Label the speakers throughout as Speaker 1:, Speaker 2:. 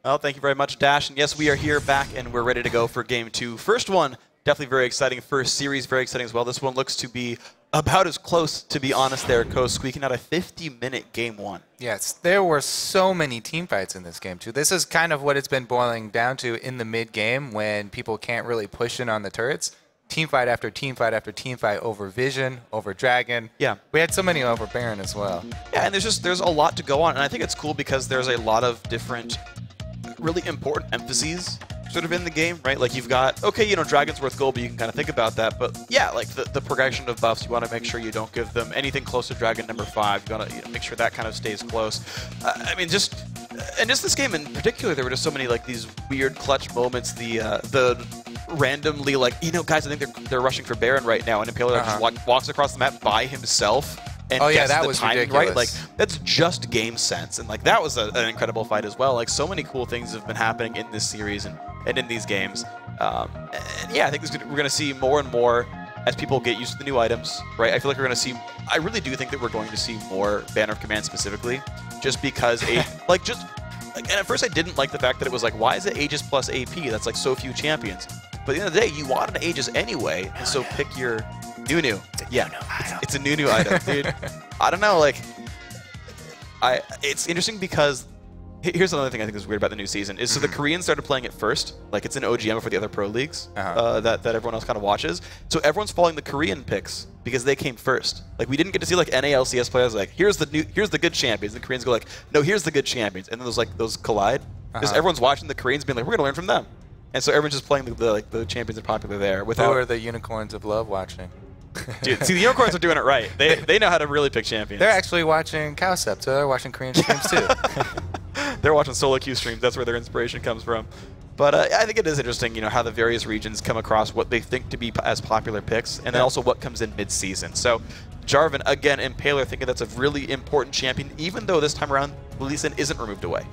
Speaker 1: Well, thank you very much, Dash. And yes, we are here back, and we're ready to go for Game 2. First one, definitely very exciting. First series, very exciting as well. This one looks to be about as close, to be honest, there, Coast, squeaking out a 50-minute Game 1.
Speaker 2: Yes, there were so many team fights in this game, too. This is kind of what it's been boiling down to in the mid-game when people can't really push in on the turrets. Team fight after team fight after team fight over Vision, over Dragon.
Speaker 1: Yeah.
Speaker 2: We had so many over Baron as well.
Speaker 1: Yeah, and there's a lot to go on, and I think it's cool because there's a lot of different really important emphases sort of in the game, right? Like you've got, okay, you know, Dragon's worth gold, but you can kind of think about that. But yeah, like the progression of buffs, you want to make sure you don't give them anything close to Dragon number 5. You want to make sure that kind of stays close. I mean, just this game in particular, there were just so many like these weird clutch moments. The randomly like, you know, guys, I think they're rushing for Baron right now, and Impaler just walks across the map by himself. And
Speaker 2: that was ridiculous.
Speaker 1: Right? Like, that's just game sense. And, like, that was an incredible fight as well. Like, so many cool things have been happening in this series and in these games. And yeah, I think we're going to see more and more as people get used to the new items, right? I feel like we're going to see, I really do think that we're going to see more Banner of Command specifically, just because, and at first I didn't like the fact that it was like, why is it Aegis plus AP? That's like so few champions. But at the end of the day, you wanted an Aegis anyway, and so pick your Nunu. Yeah, it's a Nunu item, dude. I don't know, like, it's interesting because here's another thing I think is weird about the new season is so the Koreans started playing it first, like it's in OGM for the other pro leagues that everyone else kind of watches. So everyone's following the Korean picks because they came first. Like we didn't get to see like NALCS players like here's the good champions. The Koreans go like no, here's the good champions, and then those collide. Because everyone's watching the Koreans being like we're gonna learn from them, and so everyone's just playing the champions that are popular there. Without
Speaker 2: Who are the unicorns of love watching?
Speaker 1: Dude, see, the unicorns are doing it right. They know how to really pick champions.
Speaker 2: They're actually watching Cowcept, so they're watching Korean streams too.
Speaker 1: They're watching solo queue streams. That's where their inspiration comes from. But I think it is interesting, you know, how the various regions come across what they think to be as popular picks, and then also what comes in mid-season. So Jarvan, again, Impaler thinking that's a really important champion, even though this time around, Lee Sin isn't removed away.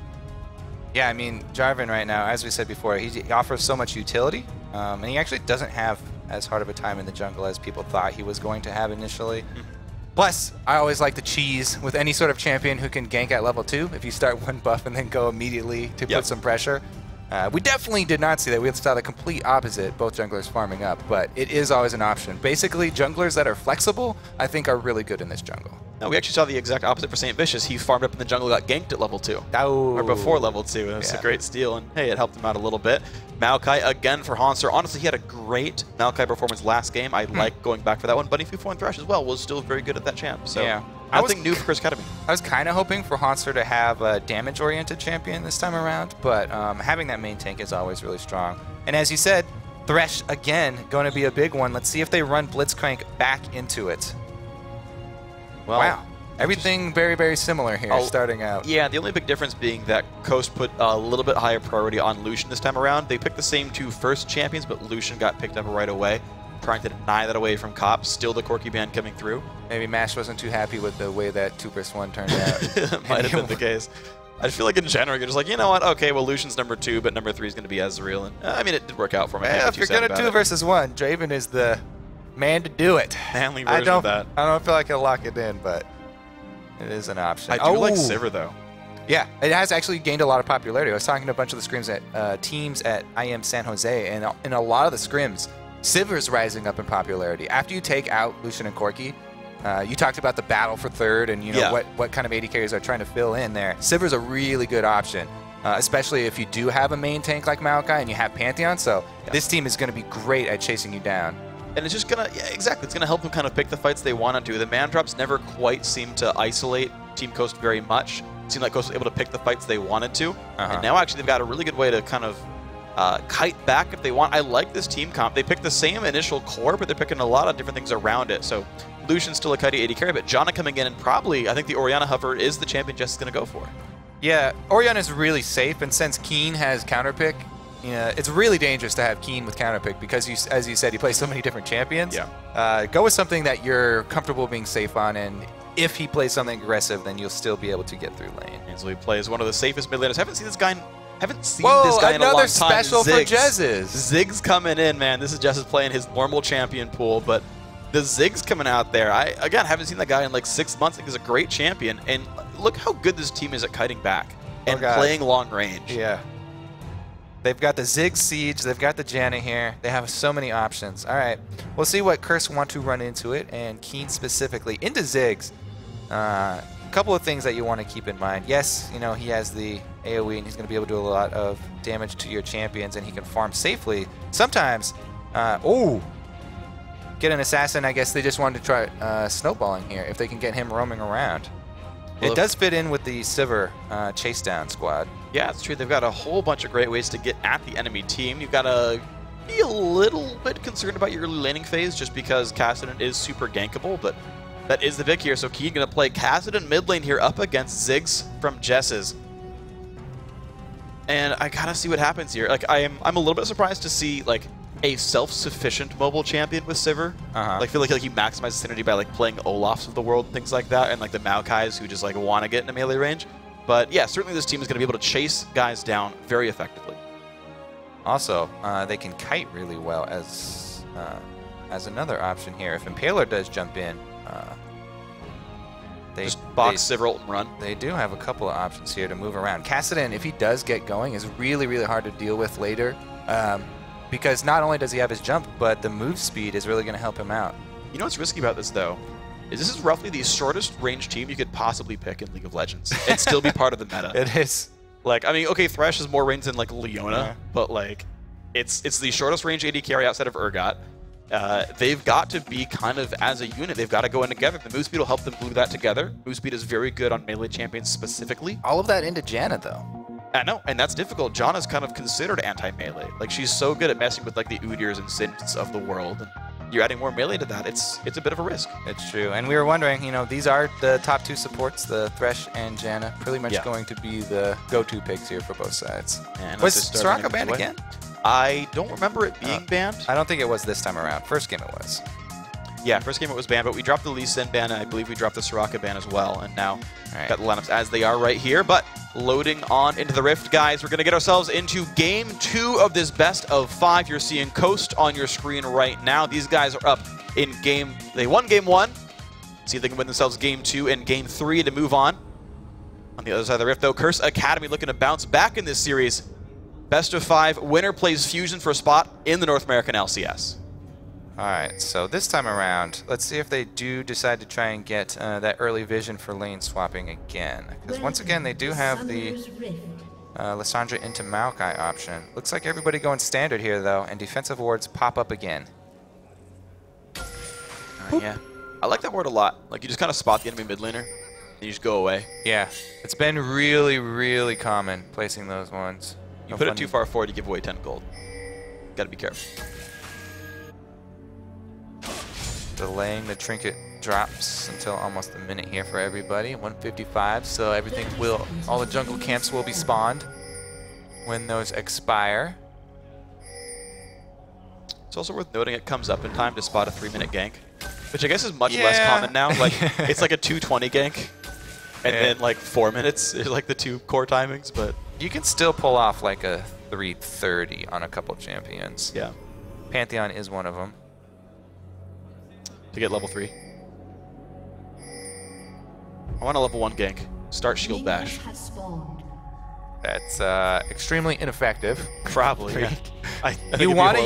Speaker 2: Yeah, I mean, Jarvan right now, as we said before, he offers so much utility, and he actually doesn't have as hard of a time in the jungle as people thought he was going to have initially. Plus, I always like to cheese with any sort of champion who can gank at level 2 if you start one buff and then go immediately to put some pressure. We definitely did not see that. We saw the complete opposite, both junglers farming up, but it is always an option. Basically, junglers that are flexible, I think, are really good in this jungle.
Speaker 1: No, we actually saw the exact opposite for St. Vicious. He farmed up in the jungle, got ganked at level 2. Or before level 2. It was a great steal, and hey, it helped him out a little bit. Maokai again for Hanser. Honestly, he had a great Maokai performance last game. I like going back for that one. But if you Thresh as well, was still very good at that champ. So nothing new for Chris Academy.
Speaker 2: I was kind of hoping for Hanser to have a damage-oriented champion this time around, but having that main tank is always really strong. And as you said, Thresh, again, going to be a big one. Let's see if they run Blitzcrank back into it. Well, wow. Everything very, very similar here starting out. Yeah,
Speaker 1: the only big difference being that Coast put a little bit higher priority on Lucian this time around. They picked the same 2 first champions, but Lucian got picked up right away, trying to deny that away from Cop. Still the Corki ban coming through.
Speaker 2: Maybe Mash wasn't too happy with the way that 2vs1 turned out.
Speaker 1: Might have been the case. I feel like in general, you're just like, you know what? Okay, well, Lucian's number 2, but number 3 is going to be Ezreal. And I mean, it did work out for me.
Speaker 2: Yeah, if you're good at 2vs1, Draven is the man to do it.
Speaker 1: Manly version of that.
Speaker 2: I don't feel like I'll lock it in, but it is an option.
Speaker 1: I do like Sivir, though.
Speaker 2: Yeah, it has actually gained a lot of popularity. I was talking to a bunch of the scrims at teams at IM San Jose, and in a lot of the scrims, Sivir's rising up in popularity. After you take out Lucian and Corki, you talked about the battle for third and you know what kind of AD carries are trying to fill in there. Sivir's a really good option, especially if you do have a main tank like Maokai and you have Pantheon. So this team is going to be great at chasing you down.
Speaker 1: And it's just going to, exactly, it's going to help them kind of pick the fights they want to do. The man drops never quite seemed to isolate Team Coast very much. It seemed like Coast was able to pick the fights they wanted to. And now actually they've got a really good way to kind of kite back if they want. I like this team comp. They picked the same initial core, but they're picking a lot of different things around it. So Lucian's still a kitey AD carry, but Janna coming in, and probably, I think the Orianna Hover is the champion Jess is going to go for.
Speaker 2: Yeah, Orianna is really safe, and since Keen has counterpick, it's really dangerous to have Keen with counterpick because, as you said, he plays so many different champions. Go with something that you're comfortable being safe on, and if he plays something aggressive, then you'll still be able to get through lane.
Speaker 1: And so he plays one of the safest mid laners. Haven't seen this guy in a long time.
Speaker 2: Another special for Jez's.
Speaker 1: Ziggs coming in, man. This is Jez's playing his normal champion pool, but the Ziggs coming out there. I, again, haven't seen that guy in like 6 months. I think he's a great champion, and look how good this team is at kiting back and playing long range.
Speaker 2: Yeah. They've got the Ziggs Siege. They've got the Janna here. They have so many options. All right. We'll see what Curse want to run into it, and Keen specifically into Ziggs. A couple of things that you want to keep in mind. Yes, you know, he has the AoE, and he's going to be able to do a lot of damage to your champions, and he can farm safely. Sometimes, get an assassin. I guess they just wanted to try snowballing here, if they can get him roaming around. Well, it does fit in with the Sivir chase down squad.
Speaker 1: Yeah, it's true. They've got a whole bunch of great ways to get at the enemy team. You've got to be a little bit concerned about your early laning phase just because Kassadin is super gankable, but that is the pick here. So Keen going to play Kassadin mid lane here up against Ziggs from Jess's. And I gotta see what happens here. Like I'm a little bit surprised to see like a self-sufficient mobile champion with Sivir. Like, I feel like he maximizes synergy by like playing Olafs of the world and things like that, and like the Maokais who just like want to get in a melee range. But yeah, certainly this team is going to be able to chase guys down very effectively.
Speaker 2: Also, they can kite really well as another option here. If Impaler does jump in, they
Speaker 1: just box Sivir ult and run.
Speaker 2: They do have a couple of options here to move around. Kassadin, if he does get going, is really, really hard to deal with later. Because not only does he have his jump, but the move speed is really going to help him out.
Speaker 1: You know what's risky about this, though? Is this is roughly the shortest range team you could possibly pick in League of Legends and still be part of the meta.
Speaker 2: It is.
Speaker 1: Like, I mean, okay, Thresh has more range than, like, Leona, but, like, it's the shortest range AD carry outside of Urgot. They've got to be kind of as a unit. They've got to go in together. The move speed will help them glue that together. Move speed is very good on melee champions specifically.
Speaker 2: All of that into Janna, though.
Speaker 1: I know, and that's difficult. Janna's kind of considered anti-melee. Like, she's so good at messing with, like, the Udyrs and Synths of the world. And you're adding more melee to that. It's a bit of a risk.
Speaker 2: It's true. And we were wondering, you know, these are the top two supports, the Thresh and Janna, pretty much going to be the go-to picks here for both sides. Was Soraka banned again?
Speaker 1: I don't remember it being banned.
Speaker 2: I don't think it was this time around. First game it was.
Speaker 1: Yeah, first game it was banned, but we dropped the Lee Sin ban, and I believe we dropped the Soraka ban as well, and now got the lineups as they are right here. But loading on into the Rift, guys, we're going to get ourselves into Game 2 of this best of 5. You're seeing Coast on your screen right now. These guys are up in game... They won Game 1. See if they can win themselves Game 2 and Game 3 to move on. On the other side of the Rift, though, Curse Academy looking to bounce back in this series. Best of 5. Winner plays Fusion for a spot in the North American LCS.
Speaker 2: All right, so this time around, let's see if they do decide to try and get that early vision for lane swapping again. Because once again, they do have the Lissandra into Maokai option. Looks like everybody going standard here, though, and defensive wards pop up again.
Speaker 1: Yeah, I like that ward a lot. Like, you just kind of spot the enemy mid laner, and you just go away.
Speaker 2: Yeah, it's been really, really common placing those ones.
Speaker 1: You put it too far forward, you give away 10 gold. Got to be careful.
Speaker 2: Delaying the trinket drops until almost a minute here for everybody. 155, so everything will, all the jungle camps will be spawned when those expire.
Speaker 1: It's also worth noting it comes up in time to spot a 3-minute gank, which I guess is much less common now. Like, it's like a 2:20 gank, and then like 4 minutes is like the 2 core timings, but
Speaker 2: you can still pull off like a 3:30 on a couple champions.
Speaker 1: Yeah.
Speaker 2: Pantheon is one of them.
Speaker 1: To get level 3. I want a level 1 gank. Start shield bash.
Speaker 2: That's extremely ineffective.
Speaker 1: Probably. Yeah. I
Speaker 2: you want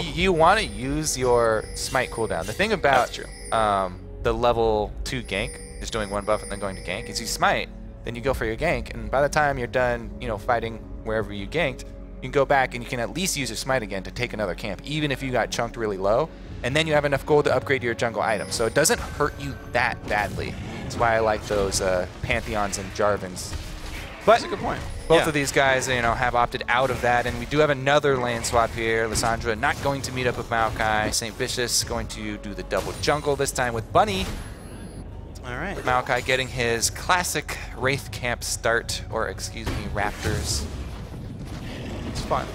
Speaker 2: to use your smite cooldown. The thing about the level 2 gank, just doing one buff and then going to gank, is you smite, then you go for your gank, and by the time you're done, you know, fighting wherever you ganked, you can go back and you can at least use your smite again to take another camp, even if you got chunked really low. And then you have enough gold to upgrade your jungle items. So it doesn't hurt you that badly. That's why I like those Pantheons and Jarvans. But
Speaker 1: that's a good point.
Speaker 2: Both of these guys, you know, have opted out of that. And we do have another lane swap here. Lissandra not going to meet up with Maokai. St. Vicious going to do the double jungle, this time with Bunny.
Speaker 1: All right.
Speaker 2: Maokai getting his classic Wraith Camp start, or excuse me, Raptors.
Speaker 1: It's fine.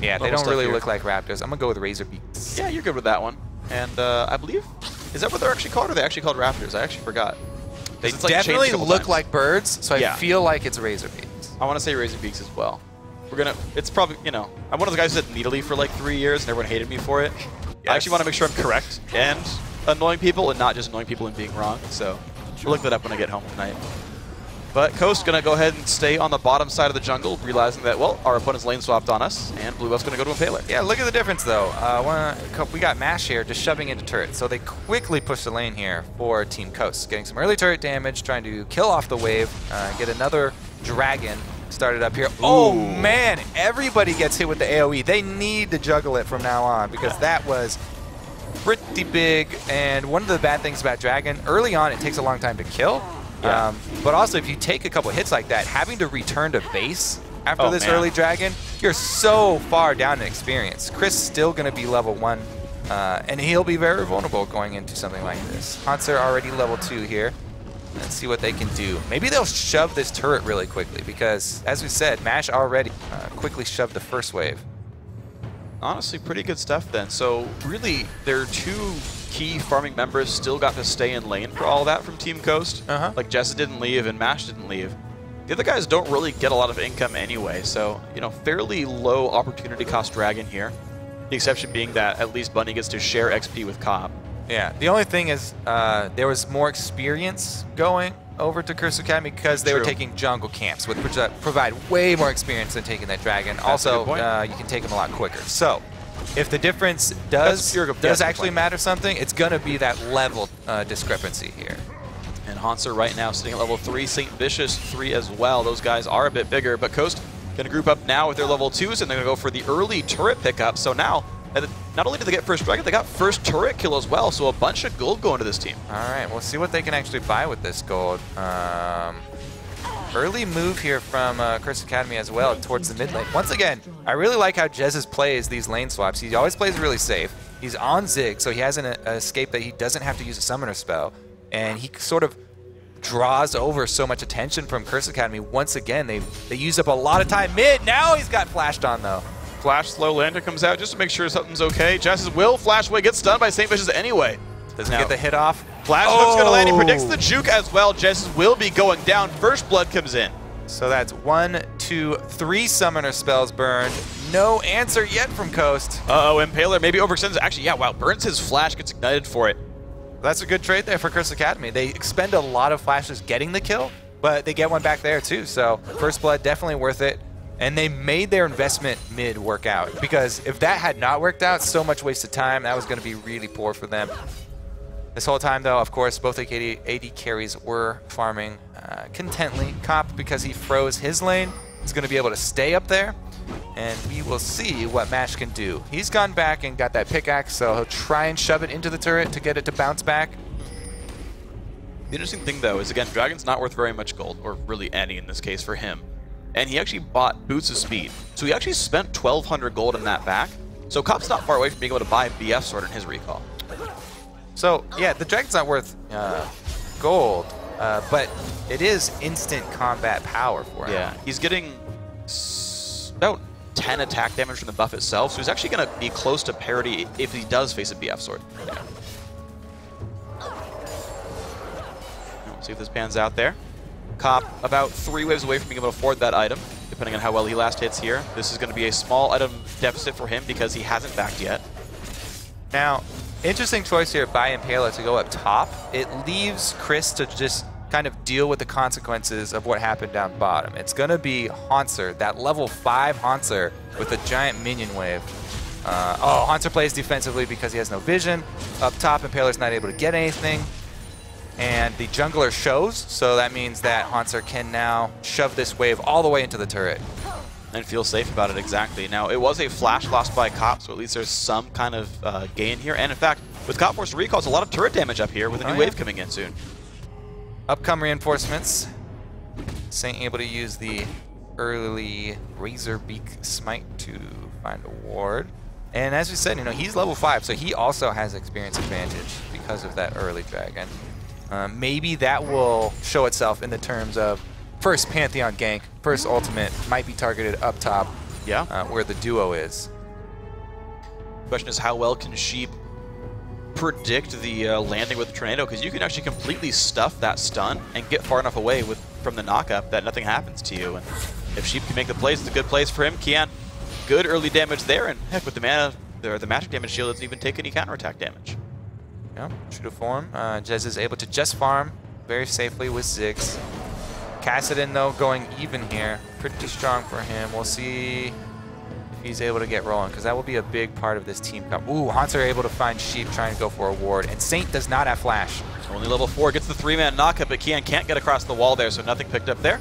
Speaker 2: Yeah, they don't really look like Raptors. I'm going to go with Razor Beaks.
Speaker 1: Yeah, you're good with that one. And I believe, is that what they're actually called, or are they actually called Raptors? I actually forgot.
Speaker 2: They definitely look like birds, so I feel like it's Razor Beaks.
Speaker 1: I want to say Razor Beaks as well. It's probably, you know, I'm one of the guys who said Needly for like 3 years, and everyone hated me for it. Yes. I actually want to make sure I'm correct and annoying people, and not just annoying people and being wrong. So we'll look that up when I get home tonight. But Coast going to go ahead and stay on the bottom side of the jungle, realizing that, well, our opponent's lane swapped on us, and Blue Buff's going to go to Impaler.
Speaker 2: Yeah, look at the difference, though. We got Mash here just shoving into turret, so they quickly push the lane here for Team Coast, getting some early turret damage, trying to kill off the wave, get another dragon started up here. Ooh. Oh, man, everybody gets hit with the AoE. They need to juggle it from now on, because that was pretty big, and one of the bad things about dragon, early on, it takes a long time to kill. Yeah. But also, if you take a couple hits like that, having to return to base after this early dragon, you're so far down in experience. Chris still going to be level 1, and he'll be very vulnerable going into something like this. Hanser already level 2 here. Let's see what they can do. Maybe they'll shove this turret really quickly because, as we said, Mash already quickly shoved the first wave.
Speaker 1: Honestly, pretty good stuff then. So really, their 2 key farming members still got to stay in lane for all that from Team Coast. Like Jessa didn't leave and Mash didn't leave. The other guys don't really get a lot of income anyway, so, you know, fairly low opportunity cost dragon here. The exception being that at least Bunny gets to share XP with Cop.
Speaker 2: Yeah, the only thing is there was more experience going over to Curse Academy because they were taking jungle camps, which provide way more experience than taking that dragon.
Speaker 1: That's
Speaker 2: also, you can take them a lot quicker. So, if the difference does actually matter something, it's going to be that level discrepancy here.
Speaker 1: And Hanser right now sitting at level 3, St. Vicious 3 as well. Those guys are a bit bigger, but Coast going to group up now with their level 2s, and they're going to go for the early turret pickup. So now, not only did they get first dragon, they got first turret kill as well, so a bunch of gold going to this team.
Speaker 2: All right, we'll see what they can actually buy with this gold. Early move here from Curse Academy as well towards the mid lane. Once again, I really like how Jez's plays these lane swaps. He always plays really safe. He's on Zig, so he has an escape that he doesn't have to use a summoner spell. And he sort of draws over so much attention from Curse Academy. Once again, they use up a lot of time mid. Now he's got flashed on, though.
Speaker 1: Flash slow lander comes out just to make sure something's okay. Jez's will flash away, gets stunned by St. Vicious anyway.
Speaker 2: Doesn't get the hit off.
Speaker 1: Flash hook's gonna land. He predicts the juke as well. Jez's will be going down. First blood comes in.
Speaker 2: So that's 1, 2, 3 summoner spells burned. No answer yet from Coast.
Speaker 1: Uh-oh, Impaler maybe overextends. Actually, yeah, wow, burns his flash, gets ignited for it.
Speaker 2: That's a good trade there for Curse Academy. They expend a lot of flashes getting the kill, but they get one back there too. So first blood, definitely worth it. And they made their investment mid work out, because if that had not worked out, so much wasted time. That was going to be really poor for them. This whole time, though, of course, both AD carries were farming contently. Cop, because he froze his lane, is going to be able to stay up there, and we will see what Mash can do. He's gone back and got that pickaxe, so he'll try and shove it into the turret to get it to bounce back.
Speaker 1: The interesting thing, though, is, again, Dragon's not worth very much gold, or really any in this case for him. And he actually bought Boots of Speed. So he actually spent 1,200 gold in that back. So Cop's not far away from being able to buy BF Sword in his recall.
Speaker 2: So, yeah, the Dragon's not worth gold, but it is instant combat power for him.
Speaker 1: Yeah, he's getting about 10 attack damage from the buff itself, so he's actually going to be close to parity if he does face a BF Sword. Yeah. Let's see if this pans out there. Cop about 3 waves away from being able to afford that item, depending on how well he last hits here. This is going to be a small item deficit for him because he hasn't backed yet.
Speaker 2: Now, interesting choice here by Impaler to go up top. It leaves Chris to just kind of deal with the consequences of what happened down bottom. It's going to be Hanser, that level 5 Hanser with a giant minion wave. Hanser plays defensively because he has no vision. Up top, Impaler's not able to get anything. And the jungler shows, so that means that Hanser can now shove this wave all the way into the turret.
Speaker 1: And feel safe about it, exactly. Now, it was a flash lost by Cop, so at least there's some kind of gain here. And in fact, with Cop Force Recall, it's a lot of turret damage up here with a new wave coming in soon.
Speaker 2: Upcome reinforcements. Saint able to use the early Razor Beak Smite to find a ward. And as we said, you know, he's level 5, so he also has experience advantage because of that early dragon. Maybe that will show itself in the terms of first Pantheon gank, first ultimate might be targeted up top, where the duo is.
Speaker 1: Question is, how well can Sheep predict the landing with the tornado? Because you can actually completely stuff that stun and get far enough away from the knockup that nothing happens to you. And if Sheep can make the plays, it's a good place for him. Kian, good early damage there, and heck, with the mana, the magic damage shield doesn't even take any counterattack damage.
Speaker 2: Yeah, true to form. Jez is able to just farm very safely with Ziggs. Kassadin, though, going even here. Pretty strong for him. We'll see if he's able to get rolling, because that will be a big part of this team comp. Ooh, Haunts are able to find Sheep trying to go for a ward, and Saint does not have flash.
Speaker 1: Only level 4, gets the 3-man knockup, but Kian can't get across the wall there, so nothing picked up there.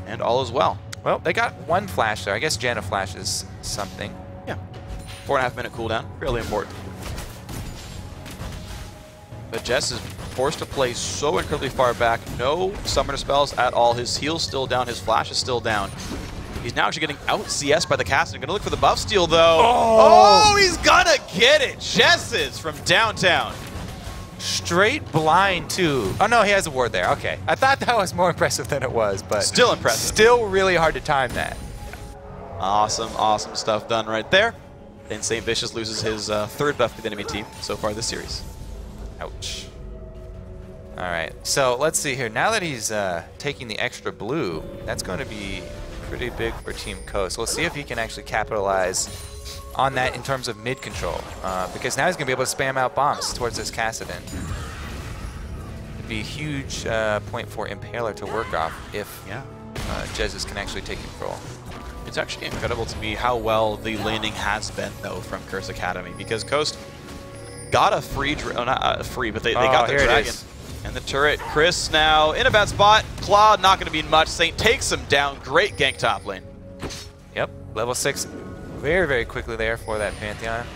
Speaker 1: And all is well.
Speaker 2: Well, they got one flash there. I guess Janna flashes something.
Speaker 1: Yeah. 4.5 minute cooldown, fairly important. But Jess is forced to play so incredibly far back. No summoner spells at all. His heal's still down, his flash is still down. He's now actually getting out CS by the Kassadin. Gonna look for the buff steal though. Oh, he's gonna get it. Jess is from downtown.
Speaker 2: Straight blind too. Oh no, he has a ward there. Okay. I thought that was more impressive than it was, but
Speaker 1: still impressive.
Speaker 2: Still really hard to time that.
Speaker 1: Awesome, awesome stuff done right there. Then St. Vicious loses his third buff to the enemy team so far this series.
Speaker 2: Ouch. All right, so let's see here. Now that he's taking the extra blue, that's going to be pretty big for Team Coast. We'll see if he can actually capitalize on that in terms of mid control, because now he's going to be able to spam out bombs towards this Kassadin. It'd be a huge point for Impaler to work off if Jesus can actually take control.
Speaker 1: It's actually incredible to me how well the laning has been, though, from Curse Academy, because Coast got a free, not free, but they got the dragon. And the turret. Chris now in a bad spot. Claude not going to mean much. Saint takes him down. Great gank top lane.
Speaker 2: Yep, level 6 very, very quickly there for that Pantheon.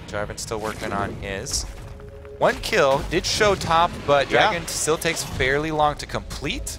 Speaker 2: Jarvan's still working on his. One kill did show top, but Dragon still takes fairly long to complete.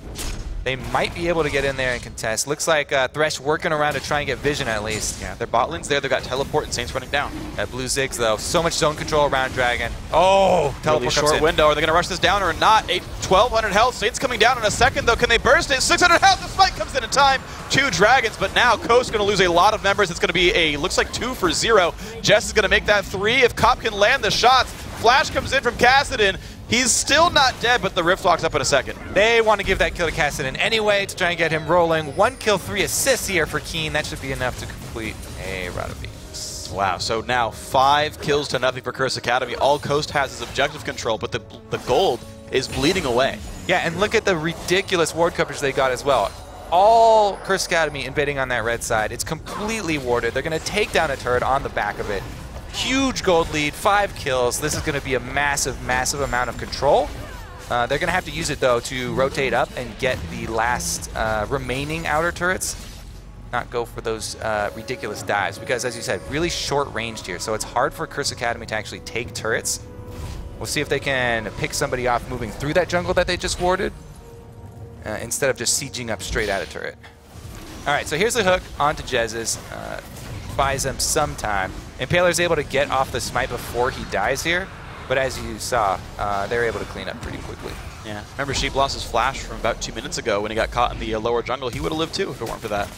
Speaker 2: They might be able to get in there and contest. Looks like Thresh working around to try and get vision at least.
Speaker 1: Yeah, their bot lane's there. They've got teleport and Saints running down.
Speaker 2: That blue Ziggs, though. So much zone control around Dragon. Oh, teleport
Speaker 1: really short window. Are they going to rush this down or not? 1,200 health. Saints coming down in a second, though. Can they burst it? 600 health. The spike comes in time. 2 dragons, but now Coast going to lose a lot of members. It's going to be a, looks like 2 for 0. Jess is going to make that 3 if Cop can land the shots. Flash comes in from Kassadin. He's still not dead, but the Rift locks up in a second.
Speaker 2: They want to give that kill to Kassadin anyway to try and get him rolling. 1 kill, 3 assists here for Keen. That should be enough to complete a Rod of Beasts.
Speaker 1: Wow, so now 5 kills to nothing for Curse Academy. All Coast has is objective control, but the gold is bleeding away.
Speaker 2: Yeah, and look at the ridiculous ward coverage they got as well. All Curse Academy invading on that red side. It's completely warded. They're going to take down a turret on the back of it. Huge gold lead, 5 kills. This is going to be a massive, massive amount of control. They're going to have to use it, though, to rotate up and get the last remaining outer turrets. Not go for those ridiculous dives, because, as you said, really short-ranged here. So it's hard for Curse Academy to actually take turrets. We'll see if they can pick somebody off moving through that jungle that they just warded, instead of just sieging up straight at a turret. All right, so here's the hook onto Jez's. Buys them some time. Impaler's able to get off the smite before he dies here, but as you saw, they're able to clean up pretty quickly.
Speaker 1: Yeah, remember Sheep lost his flash from about 2 minutes ago when he got caught in the lower jungle. He would have lived too if it weren't for that.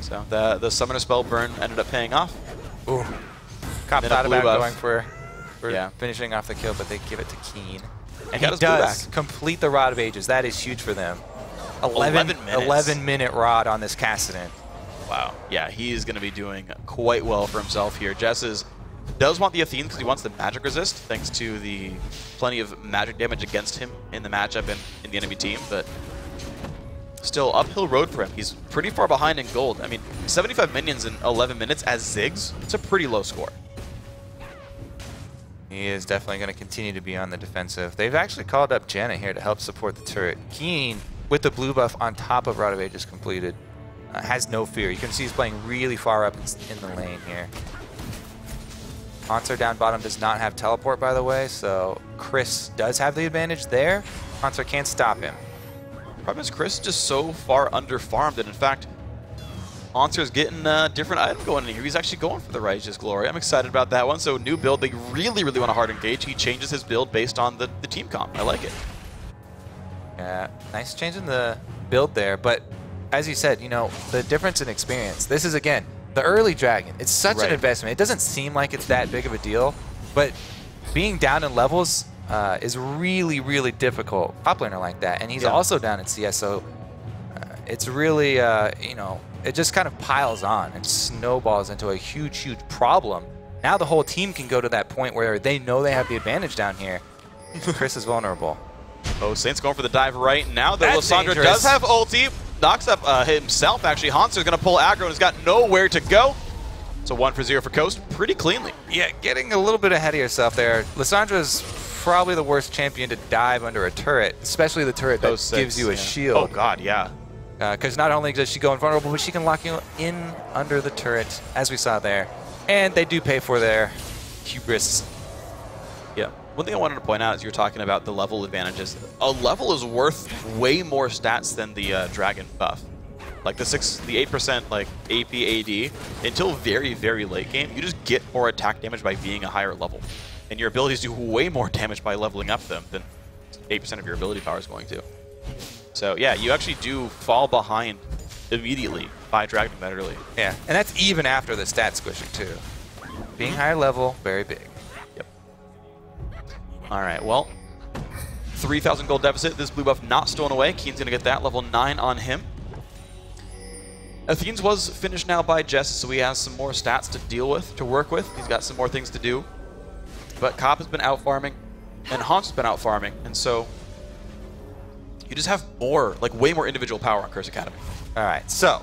Speaker 1: So the summoner spell burn ended up paying off.
Speaker 2: Ooh. Cop thought about going for finishing off the kill, but they give it to Keen. And he does complete the Rod of Ages. That is huge for them. 11-minute Rod on this Kassadin.
Speaker 1: Wow. Yeah, he's going to be doing quite well for himself here. Jess does want the Athene because he wants the magic resist, thanks to the plenty of magic damage against him in the matchup and in the enemy team, but still uphill road for him. He's pretty far behind in gold. I mean, 75 minions in 11 minutes as Ziggs, it's a pretty low score.
Speaker 2: He is definitely going to continue to be on the defensive. They've actually called up Janna here to help support the turret. Keen, with the blue buff on top of Rod of Ages completed, has no fear. You can see he's playing really far up in the lane here. Haunter down bottom does not have teleport, by the way, so Chris does have the advantage there. Haunter can't stop him.
Speaker 1: Problem is Chris is just so far under-farmed, and in fact, Haunter's getting a different item going in here. He's actually going for the Righteous Glory. I'm excited about that one. So new build, they really, really want to hard engage. He changes his build based on the team comp. I like it.
Speaker 2: Yeah, nice change in the build there, but as you said, you know, the difference in experience. This is, again, the early Dragon. It's such an investment. It doesn't seem like it's that big of a deal, but being down in levels is really, really difficult. Top laner like that, and he's also down in CS, so it's really, you know, it just kind of piles on and snowballs into a huge, huge problem. Now the whole team can go to that point where they know they have the advantage down here. Chris is vulnerable.
Speaker 1: Oh, Saint's going for the dive right now, though.
Speaker 2: That's
Speaker 1: Lissandra
Speaker 2: dangerous.
Speaker 1: does have ulti. Knocks up himself, actually. Hanser's going to pull aggro and has got nowhere to go. So 1 for 0 for Coast, pretty cleanly.
Speaker 2: Yeah, getting a little bit ahead of yourself there. Lissandra's probably the worst champion to dive under a turret, especially the turret that gives you a shield.
Speaker 1: Oh, God, yeah.
Speaker 2: Because not only does she go invulnerable, but she can lock you in under the turret, as we saw there. And they do pay for their hubris.
Speaker 1: Yeah. One thing I wanted to point out is you're talking about the level advantages. A level is worth way more stats than the dragon buff. Like the 8% like AP AD until very, very late game, you just get more attack damage by being a higher level. And your abilities do way more damage by leveling up them than 8% of your ability power is going to. So yeah, you actually do fall behind immediately by dragging them that early.
Speaker 2: Yeah, and that's even after the stat squishing too. Being higher level, very big.
Speaker 1: Yep. All right, well, 3,000 gold deficit. This blue buff not stolen away. Keen's going to get that, level 9 on him. Athene's was finished now by Jess, so he has some more stats to deal with, to work with. He's got some more things to do. But Kopp has been out farming, and Hans has been out farming, and so you just have more, like way more individual power on Curse Academy.
Speaker 2: All right, so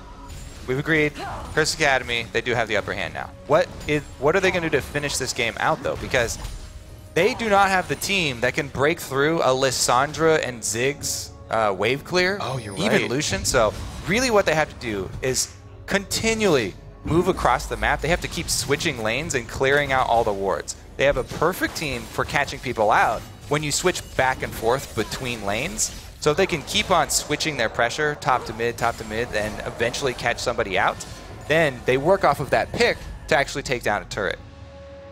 Speaker 2: we've agreed. Curse Academy, they do have the upper hand now. What are they going to do to finish this game out, though? Because they do not have the team that can break through a Lissandra and Ziggs wave clear.
Speaker 1: Oh, you're right.
Speaker 2: Even Lucian. So really what they have to do is continually move across the map. They have to keep switching lanes and clearing out all the wards. They have a perfect team for catching people out when you switch back and forth between lanes. So if they can keep on switching their pressure top to mid, and eventually catch somebody out, then they work off of that pick to actually take down a turret.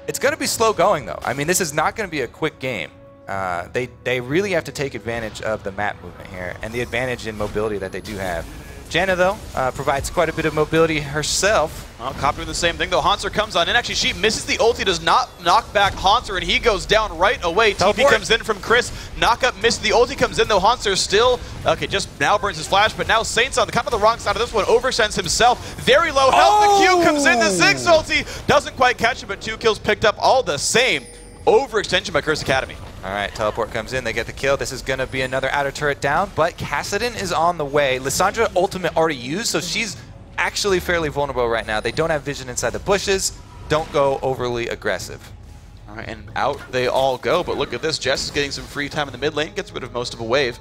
Speaker 2: It's going to be slow going, though. I mean, this is not going to be a quick game. They really have to take advantage of the map movement here and the advantage in mobility that they do have. Janna, though, provides quite a bit of mobility herself.
Speaker 1: Well, Kopp doing the same thing, though. Hanser comes on in. Actually, she misses the ulti, does not knock back Hanser, and he goes down right away. TP comes in from Chris. Knock up, misses the ulti, comes in, though. Hanser still, okay, just now burns his flash, but now Saint's on kind of the wrong side of this one. Oversends himself. Very low health.
Speaker 2: Oh!
Speaker 1: The Q comes in. The Ziggs ulti doesn't quite catch him, but 2 kills picked up all the same. Overextension by Curse Academy.
Speaker 2: All right, teleport comes in, they get the kill. This is going to be another outer turret down, but Kassadin is on the way. Lissandra ultimate already used, so she's actually fairly vulnerable right now. They don't have vision inside the bushes. Don't go overly aggressive.
Speaker 1: All right, and out they all go, but look at this. Jess is getting some free time in the mid lane, gets rid of most of a wave.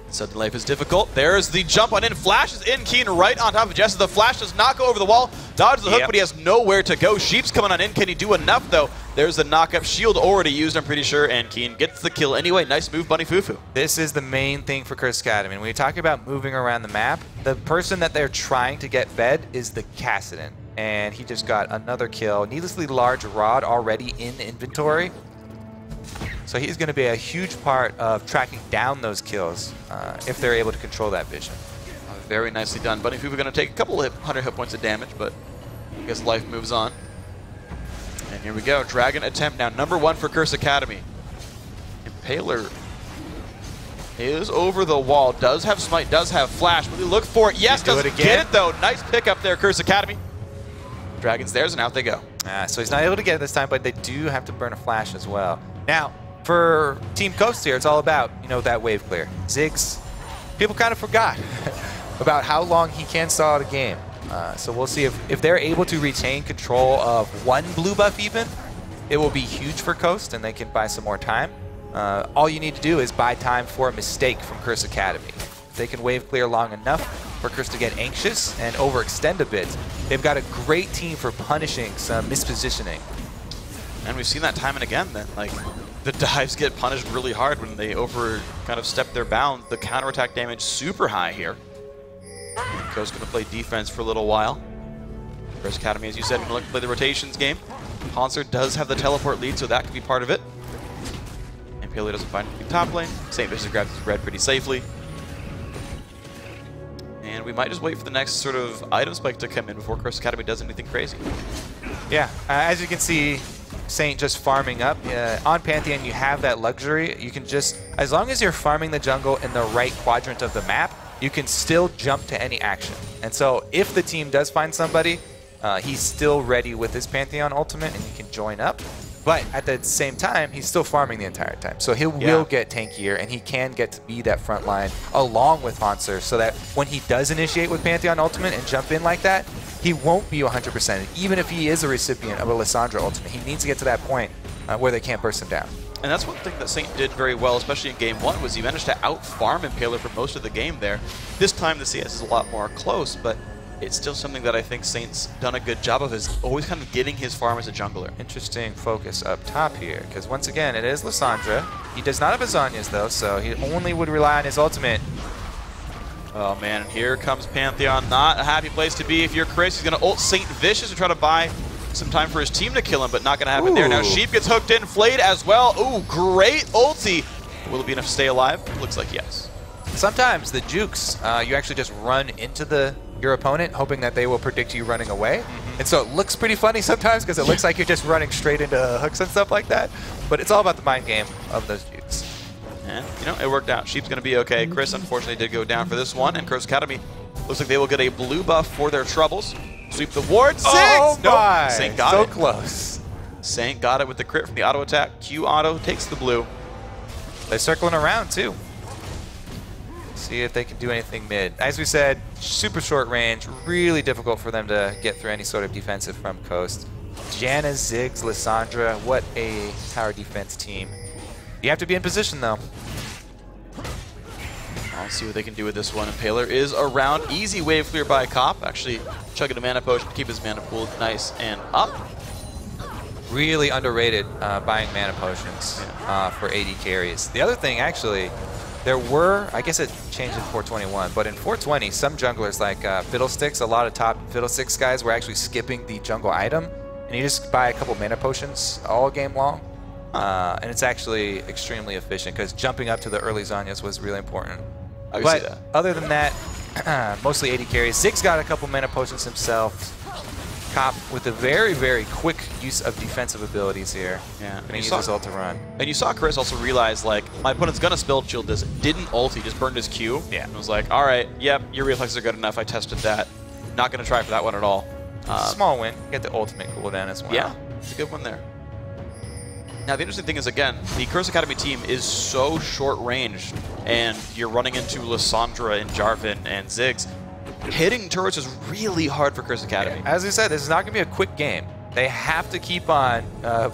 Speaker 1: Sudden life is difficult. There's the jump on in. Flashes in. Keen right on top of Jess. The flash does not go over the wall. Dodges the hook, but he has nowhere to go. Sheep's coming on in. Can he do enough, though? There's the knock-up. Shield already used, I'm pretty sure, and Keen gets the kill anyway. Nice move, Bunny Fufu.
Speaker 2: This is the main thing for Curse Academy. When you're talking about moving around the map, the person that they're trying to get fed is the Kassadin. And he just got another kill. Needlessly large rod already in inventory. So he's going to be a huge part of tracking down those kills if they're able to control that vision.
Speaker 1: Very nicely done. Bunny Fufu going to take a couple of 100 hit points of damage, but I guess life moves on. And here we go. Dragon attempt now. Number 1 for Curse Academy. Impaler is over the wall. Does have smite, does have flash. Will he look for it? Yes, doesn't get it, though. Nice pick up there, Curse Academy. Dragon's theirs, and out they go.
Speaker 2: So he's not able to get it this time, but they do have to burn a flash as well. Now, for Team Coast here, it's all about, you know, that wave clear. Ziggs, people kind of forgot about how long he can stall out a game. So we'll see if they're able to retain control of one blue buff even, it will be huge for Coast and they can buy some more time. All you need to do is buy time for a mistake from Curse Academy. If they can wave clear long enough for Curse to get anxious and overextend a bit, they've got a great team for punishing some mispositioning.
Speaker 1: And we've seen that time and again that, like, the dives get punished really hard when they kind of step their bounds. The counterattack damage super high here. Coast going to play defense for a little while. Curse Academy, as you said, going to look to play the rotations game. Hanser does have the teleport lead, so that could be part of it. And Paleo doesn't find the top lane. St. Vicious grabs his red pretty safely. And we might just wait for the next sort of item spike to come in before Curse Academy does anything crazy.
Speaker 2: Yeah, as you can see, Saint just farming up. On Pantheon, you have that luxury. You can just, as long as you're farming the jungle in the right quadrant of the map, you can still jump to any action. And so if the team does find somebody, he's still ready with his Pantheon ultimate and he can join up. But at the same time, he's still farming the entire time. So he will get tankier, and he can get to be that front line along with Hanser, so that when he does initiate with Pantheon Ultimate and jump in like that, he won't be 100%. Even if he is a recipient of a Lissandra Ultimate, he needs to get to that point where they can't burst him down.
Speaker 1: And that's one thing that Saint did very well, especially in Game 1, was he managed to out-farm Impaler for most of the game there. This time the CS is a lot more close, but it's still something that I think Saint's done a good job of, is always kind of getting his farm as a jungler.
Speaker 2: Interesting focus up top here, because once again, it is Lissandra. He does not have his Zhonya's, though, so he only would rely on his ultimate.
Speaker 1: Oh, man, and here comes Pantheon. Not a happy place to be if you're Chris. He's going to ult Saint Vicious to try to buy some time for his team to kill him, but not going to happen there. Now Sheep gets hooked in, Flayed as well. Ooh, great ulti. Will it be enough to stay alive? Looks like yes.
Speaker 2: Sometimes the jukes, you actually just run into your opponent, hoping that they will predict you running away. And so it looks pretty funny sometimes, because it looks like you're just running straight into hooks and stuff like that. But it's all about the mind game of those jukes.
Speaker 1: And, you know, it worked out. Sheep's going to be okay. Chris, unfortunately, did go down for this one, and Curse Academy looks like they will get a blue buff for their troubles. Sweep the ward.
Speaker 2: Oh my!
Speaker 1: Nope. Saint got
Speaker 2: so
Speaker 1: it.
Speaker 2: Close.
Speaker 1: Saint got it with the crit from the auto attack. Q auto takes the blue.
Speaker 2: They're circling around too. See if they can do anything mid. As we said, super short range, really difficult for them to get through any sort of defensive from Coast. Janna, Ziggs, Lissandra, what a tower defense team. You have to be in position though.
Speaker 1: I'll see what they can do with this one. Impaler is around. Easy wave clear by Cop. Actually chugging a mana potion to keep his mana pool nice and up.
Speaker 2: Really underrated buying mana potions for AD carries. The other thing, actually, there were, I guess it changed in 421, but in 420, some junglers like Fiddlesticks, a lot of top Fiddlesticks guys were actually skipping the jungle item, and you just buy a couple mana potions all game long. And it's actually extremely efficient, because jumping up to the early Zhonya's was really important.
Speaker 1: I can see that.
Speaker 2: Other than that, mostly AD carries. Ziggs got a couple mana potions himself. Cop with a very, very quick use of defensive abilities here.
Speaker 1: Yeah.
Speaker 2: Gonna use his ult to run.
Speaker 1: And you saw Chris also realize, like, my opponent's gonna spell shield this. Didn't ult, he just burned his Q.
Speaker 2: Yeah.
Speaker 1: And was like, alright, yep, your reflexes are good enough. I tested that. Not gonna try for that one at all.
Speaker 2: Small win. Get the ultimate cooldown as well.
Speaker 1: Yeah, it's a good one there. Now, the interesting thing is, again, the Curse Academy team is so short-ranged, and you're running into Lissandra and Jarvan and Ziggs. Hitting turrets is really hard for Curse Academy.
Speaker 2: As we said, this is not going to be a quick game. They have to keep on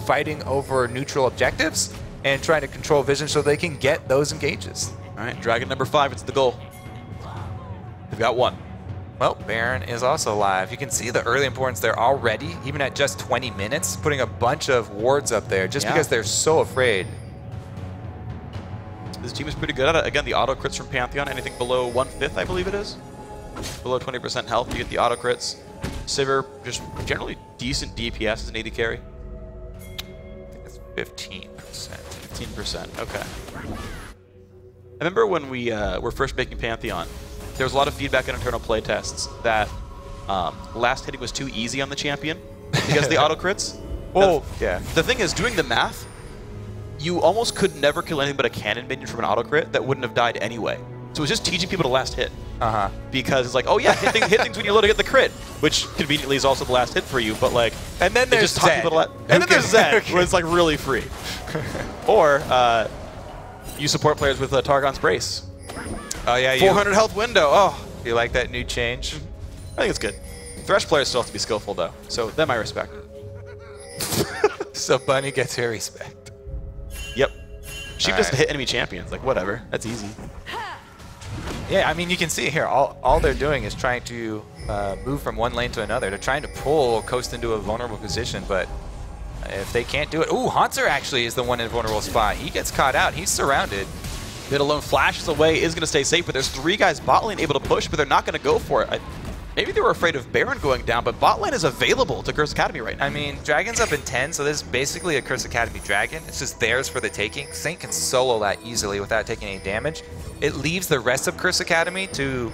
Speaker 2: fighting over neutral objectives and trying to control vision so they can get those engages.
Speaker 1: All right, Dragon number 5, it's the goal. They've got one.
Speaker 2: Well, Baron is also live. You can see the early importance there already, even at just 20 minutes, putting a bunch of wards up there just because they're so afraid.
Speaker 1: This team is pretty good at it. Again, the auto crits from Pantheon, anything below 1/5, I believe it is. Below 20% health, you get the auto crits. Sivir, just generally decent DPS as an AD carry.
Speaker 2: I think it's 15%.
Speaker 1: 15%, okay. I remember when we were first making Pantheon, there was a lot of feedback in internal playtests that last hitting was too easy on the champion because of the auto crits.
Speaker 2: Oh, yeah.
Speaker 1: The thing is, doing the math, you almost could never kill anything but a cannon minion from an auto crit that wouldn't have died anyway. So it was just teaching people to last hit. Because it's like, oh yeah, hit things when you load to get the crit, which conveniently is also the last hit for you, but like,
Speaker 2: and then there's Zed.
Speaker 1: And then there's Zed, where it's like really free. Or you support players with Targon's Brace.
Speaker 2: Oh yeah,
Speaker 1: 400 health window. Oh,
Speaker 2: you like that new change?
Speaker 1: I think it's good. Thresh players still have to be skillful though, so them I respect.
Speaker 2: So Bunny gets her respect.
Speaker 1: Yep. Sheep doesn't hit enemy champions. Like whatever, that's easy.
Speaker 2: Yeah, I mean you can see here. All they're doing is trying to move from one lane to another. They're trying to pull Coast into a vulnerable position, but if they can't do it, ooh, Hanser actually is the one in a vulnerable spot. He gets caught out. He's surrounded.
Speaker 1: Mid alone flashes away, is going to stay safe, but there's 3 guys bot lane able to push, but they're not going to go for it. Maybe they were afraid of Baron going down, but bot lane is available to Curse Academy right now.
Speaker 2: I mean, Dragon's up in 10, so this is basically a Curse Academy Dragon. It's just theirs for the taking. Saint can solo that easily without taking any damage. It leaves the rest of Curse Academy to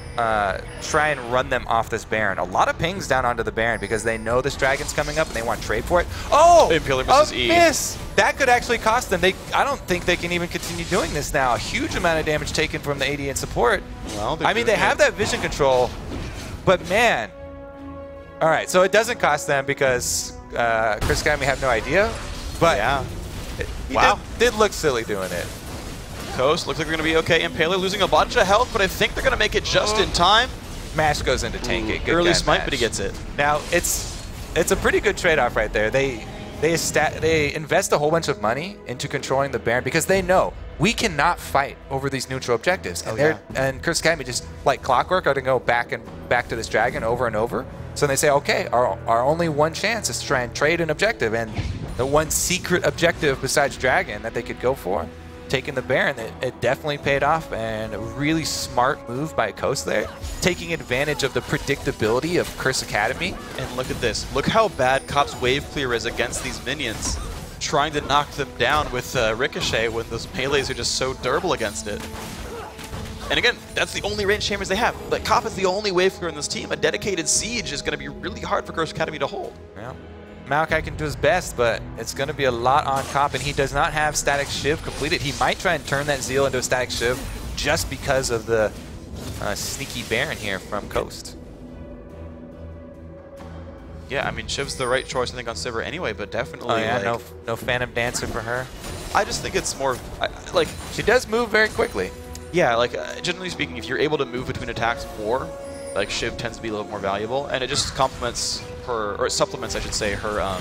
Speaker 2: try and run them off this Baron. A lot of pings down onto the Baron because they know this Dragon's coming up and they want to trade for it. Oh!
Speaker 1: Impaler versus E.
Speaker 2: Miss! That could actually cost them. I don't think they can even continue doing this now. A huge amount of damage taken from the AD and support.
Speaker 1: Well,
Speaker 2: I mean, they have that vision control, but man. All right, so it doesn't cost them because Curse Academy have no idea But
Speaker 1: Yeah.
Speaker 2: he
Speaker 1: Wow.
Speaker 2: did look silly doing it.
Speaker 1: Coast looks like they're going to be okay. Impaler losing a bunch of health, but I think they're going to make it just in time.
Speaker 2: Mash goes into tank it. Good
Speaker 1: Early
Speaker 2: guy,
Speaker 1: smite,
Speaker 2: Mash.
Speaker 1: but he gets it.
Speaker 2: Now it's a pretty good trade-off right there. They invest a whole bunch of money into controlling the Baron because they know we cannot fight over these neutral objectives. And and Curse Academy just like clockwork are going to go back to this dragon over and over. So they say, okay, our only one chance is to try and trade an objective, and the one secret objective besides dragon that they could go for, taking the Baron, it definitely paid off, and a really smart move by Coast there, taking advantage of the predictability of Curse Academy.
Speaker 1: And look at this. Look how bad Cop's wave clear is against these minions, trying to knock them down with Ricochet when those melees are just so durable against it. And again, that's the only range chambers they have. But Cop is the only wave clear in this team. A dedicated siege is going to be really hard for Curse Academy to hold.
Speaker 2: Yeah. Maokai can do his best, but it's going to be a lot on Cop, and he does not have Static Shiv completed. He might try and turn that Zeal into a Static Shiv just because of the sneaky Baron here from Coast.
Speaker 1: Yeah, I mean, Shiv's the right choice, I think, on Sivir anyway, but definitely,
Speaker 2: Oh yeah,
Speaker 1: like,
Speaker 2: no Phantom Dancer for her.
Speaker 1: I just think it's more, like,
Speaker 2: She does move very quickly.
Speaker 1: yeah, like, generally speaking, if you're able to move between attacks more, like, Shiv tends to be a little more valuable, and it just complements her, or it supplements, I should say, her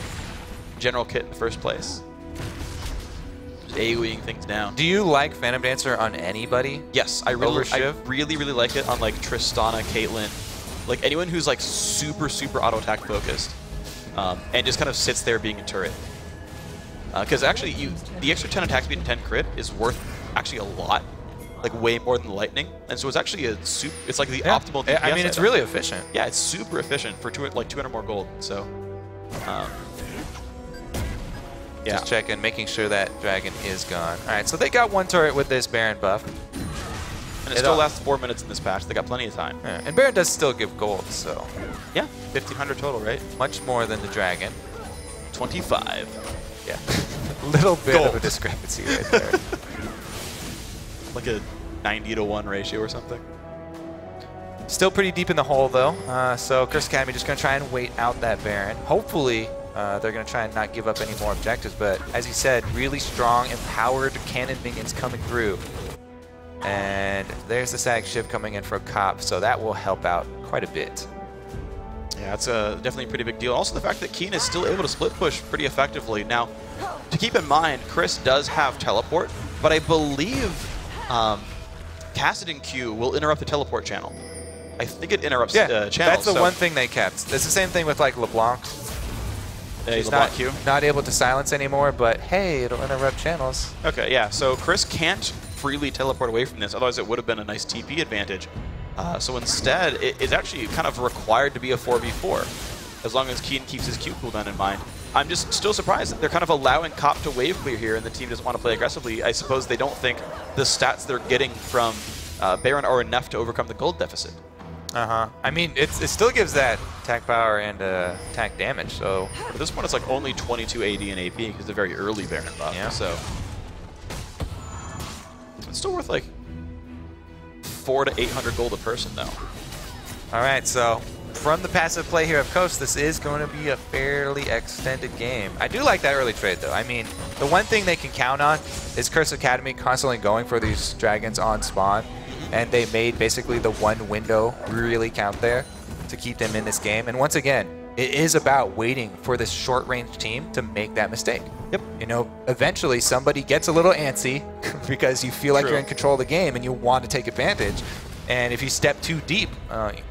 Speaker 1: general kit in the first place. Just AoEing things down.
Speaker 2: Do you like Phantom Dancer on anybody?
Speaker 1: Yes, I
Speaker 2: Over
Speaker 1: really,
Speaker 2: Shiv?
Speaker 1: really like it on, like, Tristana, Caitlyn, like, anyone who's, like, super auto-attack focused, and just kind of sits there being a turret. Because actually, the extra 10 attack speed and 10 crit is worth actually a lot, like way more than the lightning, and so it's actually it's like the optimal DPS.
Speaker 2: I mean, it's really efficient.
Speaker 1: Yeah, it's super efficient for 200 more gold. So, yeah.
Speaker 2: Just checking, making sure that dragon is gone. All right, so they got one turret with this Baron buff.
Speaker 1: And it still lasts 4 minutes in this patch. They got plenty of time.
Speaker 2: Yeah, and Baron does still give gold, so
Speaker 1: Yeah, 1,500 total, right?
Speaker 2: much more than the dragon.
Speaker 1: 25.
Speaker 2: Yeah, little bit
Speaker 1: Gold.
Speaker 2: of a discrepancy right there.
Speaker 1: Like a 90-to-1 ratio or something.
Speaker 2: Still pretty deep in the hole, though. So Curse Academy just going to try and wait out that Baron. Hopefully, they're going to try and not give up any more objectives. But as you said, really strong, empowered cannon minions coming through. And there's the Sag Shiv coming in for Cop, so that will help out quite a bit.
Speaker 1: Yeah, it's definitely a pretty big deal. Also, the fact that Keen is still able to split push pretty effectively. Now, to keep in mind, Chris does have teleport, but I believe Kassadin Q will interrupt the teleport channel. I think it interrupts channels.
Speaker 2: That's the one thing they kept. It's the same thing with like LeBlanc. He's
Speaker 1: LeBlanc Q.
Speaker 2: not able to silence anymore, but hey, it'll interrupt channels.
Speaker 1: Okay, yeah, so Chris can't freely teleport away from this, otherwise it would have been a nice TP advantage. So instead, it's actually kind of required to be a 4v4, as long as Keen keeps his Q cooldown in mind. I'm just still surprised that they're kind of allowing Cop to wave clear here, and the team doesn't want to play aggressively. I suppose they don't think the stats they're getting from Baron are enough to overcome the gold deficit.
Speaker 2: I mean, it still gives that attack power and attack damage, so...
Speaker 1: At this point, it's like only 22 AD and AP, because it's a very early Baron buff,
Speaker 2: Yeah.
Speaker 1: so... It's still worth like 400 to 800 gold a person, though.
Speaker 2: All right, so from the passive play here of Coast, this is going to be a fairly extended game. I do like that early trade, though. I mean, the one thing they can count on is Curse Academy constantly going for these dragons on spawn, and they made basically the one window really count there to keep them in this game. And once again, it is about waiting for this short-range team to make that mistake.
Speaker 1: Yep.
Speaker 2: You know, eventually somebody gets a little antsy because you feel like
Speaker 1: True.
Speaker 2: you're in control of the game and you want to take advantage. And if you step too deep,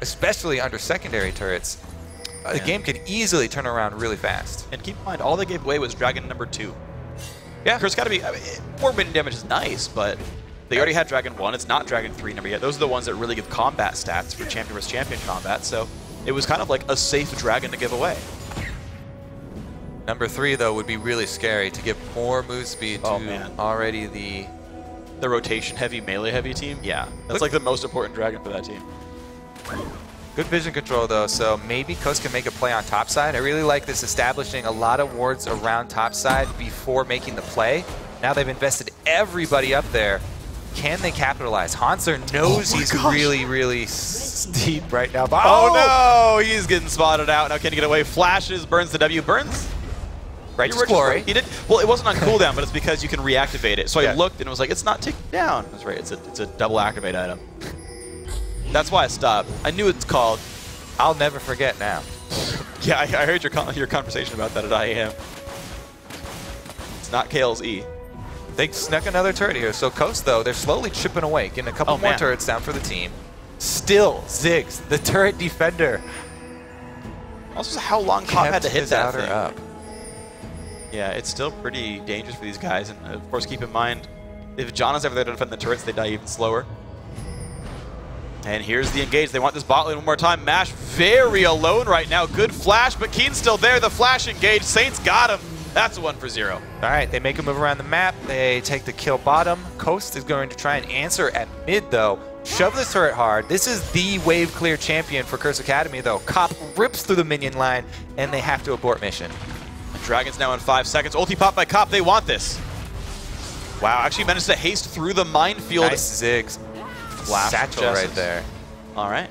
Speaker 2: especially under secondary turrets, the game can easily turn around really fast.
Speaker 1: And keep in mind, all they gave away was Dragon number 2.
Speaker 2: Yeah.
Speaker 1: Chris gotta be, I mean, 4 minion damage is nice, but they already had Dragon 1. It's not Dragon 3 number yet. Those are the ones that really give combat stats for champion versus champion combat. So it was kind of like a safe dragon to give away.
Speaker 2: Number 3, though, would be really scary to give more move speed to already the
Speaker 1: rotation heavy, melee heavy team. Yeah, that's like the most important dragon for that team.
Speaker 2: Good vision control, though, so maybe Coast can make a play on top side. I really like this establishing a lot of wards around top side before making the play. Now they've invested everybody up there. Can they capitalize? Hanser knows he's really steep right now.
Speaker 1: Oh no, he's getting spotted out. Now can he get away? Flashes, burns the W. Burns
Speaker 2: Righteous Glory.
Speaker 1: He did. Well, it wasn't on cooldown, but it's because you can reactivate it. So I
Speaker 2: Yeah.
Speaker 1: looked and it was like, it's not taken down. That's right. It's a double activate item. That's why I stopped. I knew it's called.
Speaker 2: I'll never forget now.
Speaker 1: Yeah, I heard your conversation about that at IAM. It's not Kale's E.
Speaker 2: They snuck another turret here. So Coast, though, they're slowly chipping away, getting a couple more turrets down for the team. Still, Ziggs, the turret defender.
Speaker 1: Also, how long Cop had to hit
Speaker 2: his
Speaker 1: that
Speaker 2: outer
Speaker 1: thing.
Speaker 2: up.
Speaker 1: Yeah, it's still pretty dangerous for these guys. And of course, keep in mind, if John is ever there to defend the turrets, they die even slower. And here's the engage. They want this bot lane one more time. Mash very alone right now. Good flash, but Keen's still there. The flash engage. Saints got him. That's a 1 for 0.
Speaker 2: All right, they make a move around the map. They take the kill bottom. Coast is going to try and answer at mid, though. Shove this turret hard. This is the wave clear champion for Curse Academy, though. Cop rips through the minion line, and they have to abort mission.
Speaker 1: Dragon's now in 5 seconds. Ulti pop by Cop. They want this. Wow, actually managed to haste through the minefield.
Speaker 2: Nice Ziggs.
Speaker 1: Flash
Speaker 2: Satchel
Speaker 1: Jesses.
Speaker 2: right there.
Speaker 1: All right.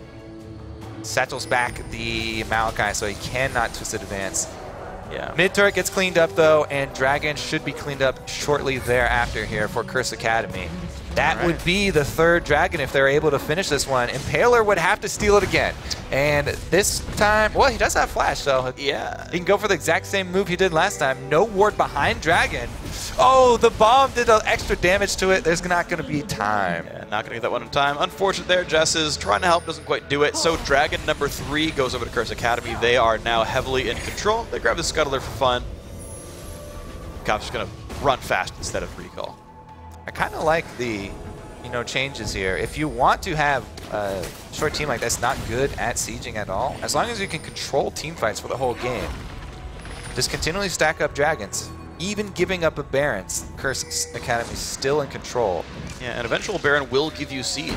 Speaker 2: Satchel's back the Maokai, so he cannot Twisted Advance.
Speaker 1: Yeah.
Speaker 2: Mid turret gets cleaned up, though, and Dragon should be cleaned up shortly thereafter here for Curse Academy. That would be the 3rd Dragon if they're able to finish this one. Impaler would have to steal it again. And this time, well, he does have Flash, so
Speaker 1: yeah,
Speaker 2: he can go for the exact same move he did last time. No ward behind Dragon. Oh, the bomb did extra damage to it. There's not going to be time.
Speaker 1: Yeah, not going to get that one in time. Unfortunate there. Jess is trying to help, doesn't quite do it. So Dragon number 3 goes over to Curse Academy. They are now heavily in control. They grab the Scuttler for fun. Cop's just going to run fast instead of recall.
Speaker 2: I kind of like the, changes here. If you want to have a short team like that's not good at sieging at all, as long as you can control team fights for the whole game, just continually stack up dragons. Even giving up a Baron's, Curse Academy's still in control.
Speaker 1: Yeah, an eventual Baron will give you siege.